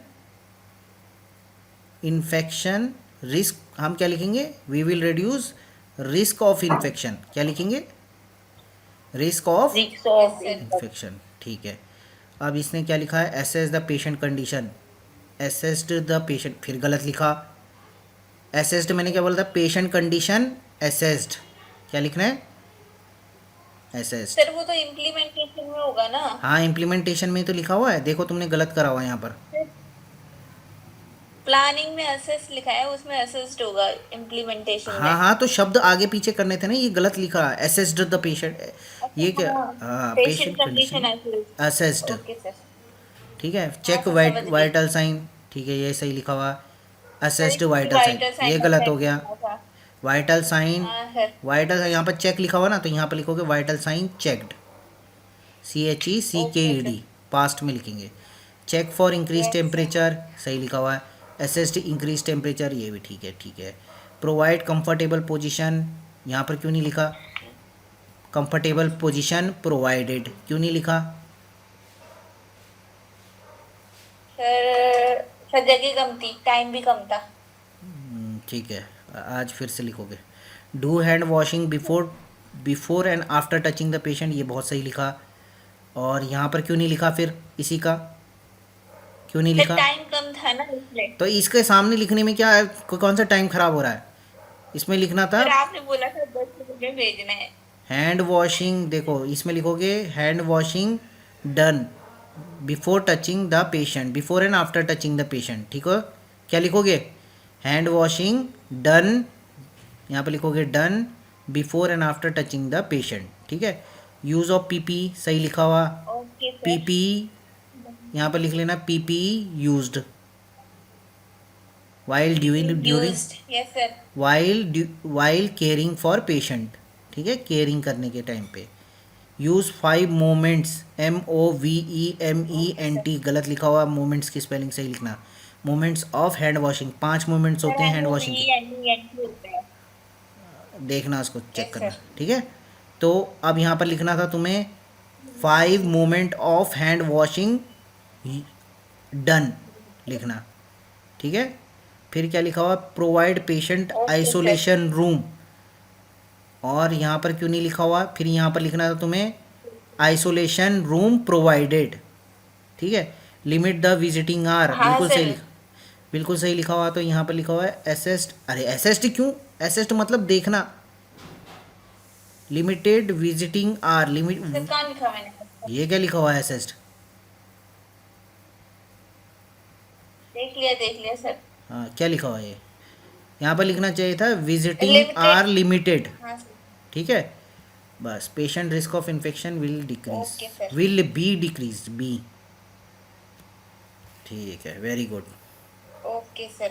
infection risk, हम क्या लिखेंगे, we will reduce risk of infection, क्या लिखेंगे, रिस्क ऑफ रिक्स ऑफ इन्फेक्शन, ठीक है। अब इसने क्या लिखा है, assess the patient condition, assessed the patient, फिर गलत लिखा, एसेस्ड मैंने क्या बोला था, पेशेंट कंडीशन एसेस्ड, क्या लिखना है, एसेस्ड, सर वो तो इम्प्लीमेंटेशन में होगा ना हाँ इम्प्लीमेंटेशन में तो लिखा हुआ है, देखो तुमने गलत करा हुआ है यहाँ पर, प्लानिंग में असेस लिखा है उसमें असेस्ड होगा इम्प्लीमेंटेशन में हाँ तो शब्द आगे पीछे करने थे ना, ये गलत लिखा, एसेस्ड द पेशेंट, ये क्या, हाँ patient condition assessed, okay sir ठीक है। चेक हाँ, समझ गई। वाइटल साइन, ठीक है ये सही लिखा हुआ, assessed sir, vital vital sign, ये sign गलत का हो गया, check था। वाइटल साइन, हाँ सर वाइटल, यहाँ पर चेक लिखा हुआ ना, तो यहाँ पर लिखोगे vital sign checked, CHECKED, past में लिखेंगे। चेक फॉर इंक्रीज टेम्परेचर, सही लिखा हुआ है, असेस्ड इंक्रीज टेम्परेचर, ये भी ठीक है, ठीक है। प्रोवाइड कंफर्टेबल पोजीशन, यहाँ पर क्यों नहीं लिखा, कंफर्टेबल पोजीशन प्रोवाइडेड, क्यों नहीं लिखा, सर जगह कम थी, टाइम भी कम था। ठीक है, आज फिर से लिखोगे। Do hand washing before before and after touching the patient, ये बहुत सही लिखा। और यहाँ पर क्यों नहीं लिखा फिर इसी का, क्यों नहीं सर लिखा? टाइम कम था ना इसलिए। तो इसके सामने लिखने में क्या है, कौन सा टाइम खराब हो रहा है? इसमें लिखना था सर आपने बोला था 10 मिनट में भेजना है। हैंड वॉशिंग, देखो इसमें लिखोगे hand washing done before touching the patient, before and after touching the patient, ठीक है? क्या लिखोगे? हैंड वॉशिंग डन, यहाँ पे लिखोगे done before and after touching the patient, ठीक है? यूज़ ऑफ पीपी सही लिखा हुआ, ओके सर। पीपी यहाँ पर लिख लेना PP used while during used, yes sir. While caring for patient, ठीक है? केयरिंग करने के टाइम पे। Use 5 moments, okay sir. MOVEMENT, गलत लिखा हुआ, मोमेंट्स की स्पेलिंग सही लिखना। Moments of hand washing, 5 moments sir होते हैं हैंड वॉशिंग के, MOVENT होता है। देखना उसको चेक यस करना, सर। ठीक है? तो अब यहाँ पर लिखना था तुम्हें 5 moment of hand washing done लिखना, ठीक है? फिर क्या लिखा हुआ? Provide patient okay sir. Isolation room, और यहाँ पर क्यों नहीं लिखा हुआ? फिर यहाँ पर लिखना था तुम्हें आइसोलेशन रूम प्रोवाइडेड, ठीक है? लिमिट द विजिटिंग आवर, हाँ सर। बिल्कुल सही लिखा हुआ। तो यहाँ पर लिखा हुआ है असेस्ट, अरे असेस्ट क्यों? असेस्ट मतलब देखना, limited visiting hour, sir limit, कहाँ लिखा मैंने? ये क्या लिखा हुआ है असेस्ट? देख लिया सर। हाँ, क्या लिखा हुआ है ये? यहाँ पर लिखना चाहिए था विजिटिंग लिमिटेड। आर लिमिटेड, हाँ सर। ठीक है? बस patient risk of infection will decrease, okay sir. Will be decrease, be, ठीक है, very good. Okay sir.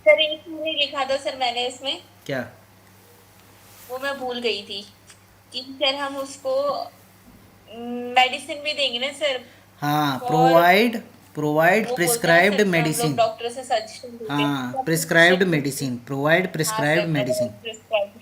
Sir एक नहीं लिखा था सर मैंने इसमें, क्या? वो मैं भूल गई थी कि सर हम उसको मेडिसिन भी देंगे ना सर। हाँ, और प्रोवाइड वो बोलते हैं प्रिस्क्राइब्ड सर कि हम लोग मेडिसिन, डॉक्टर से सजेशन लेते हाँ हैं। प्रिस्क्राइब्ड मेडिसिन, प्रोवाइड हाँ प्रिस्क्राइब्ड सर, मेडिसिन, प्रिस्क्राइब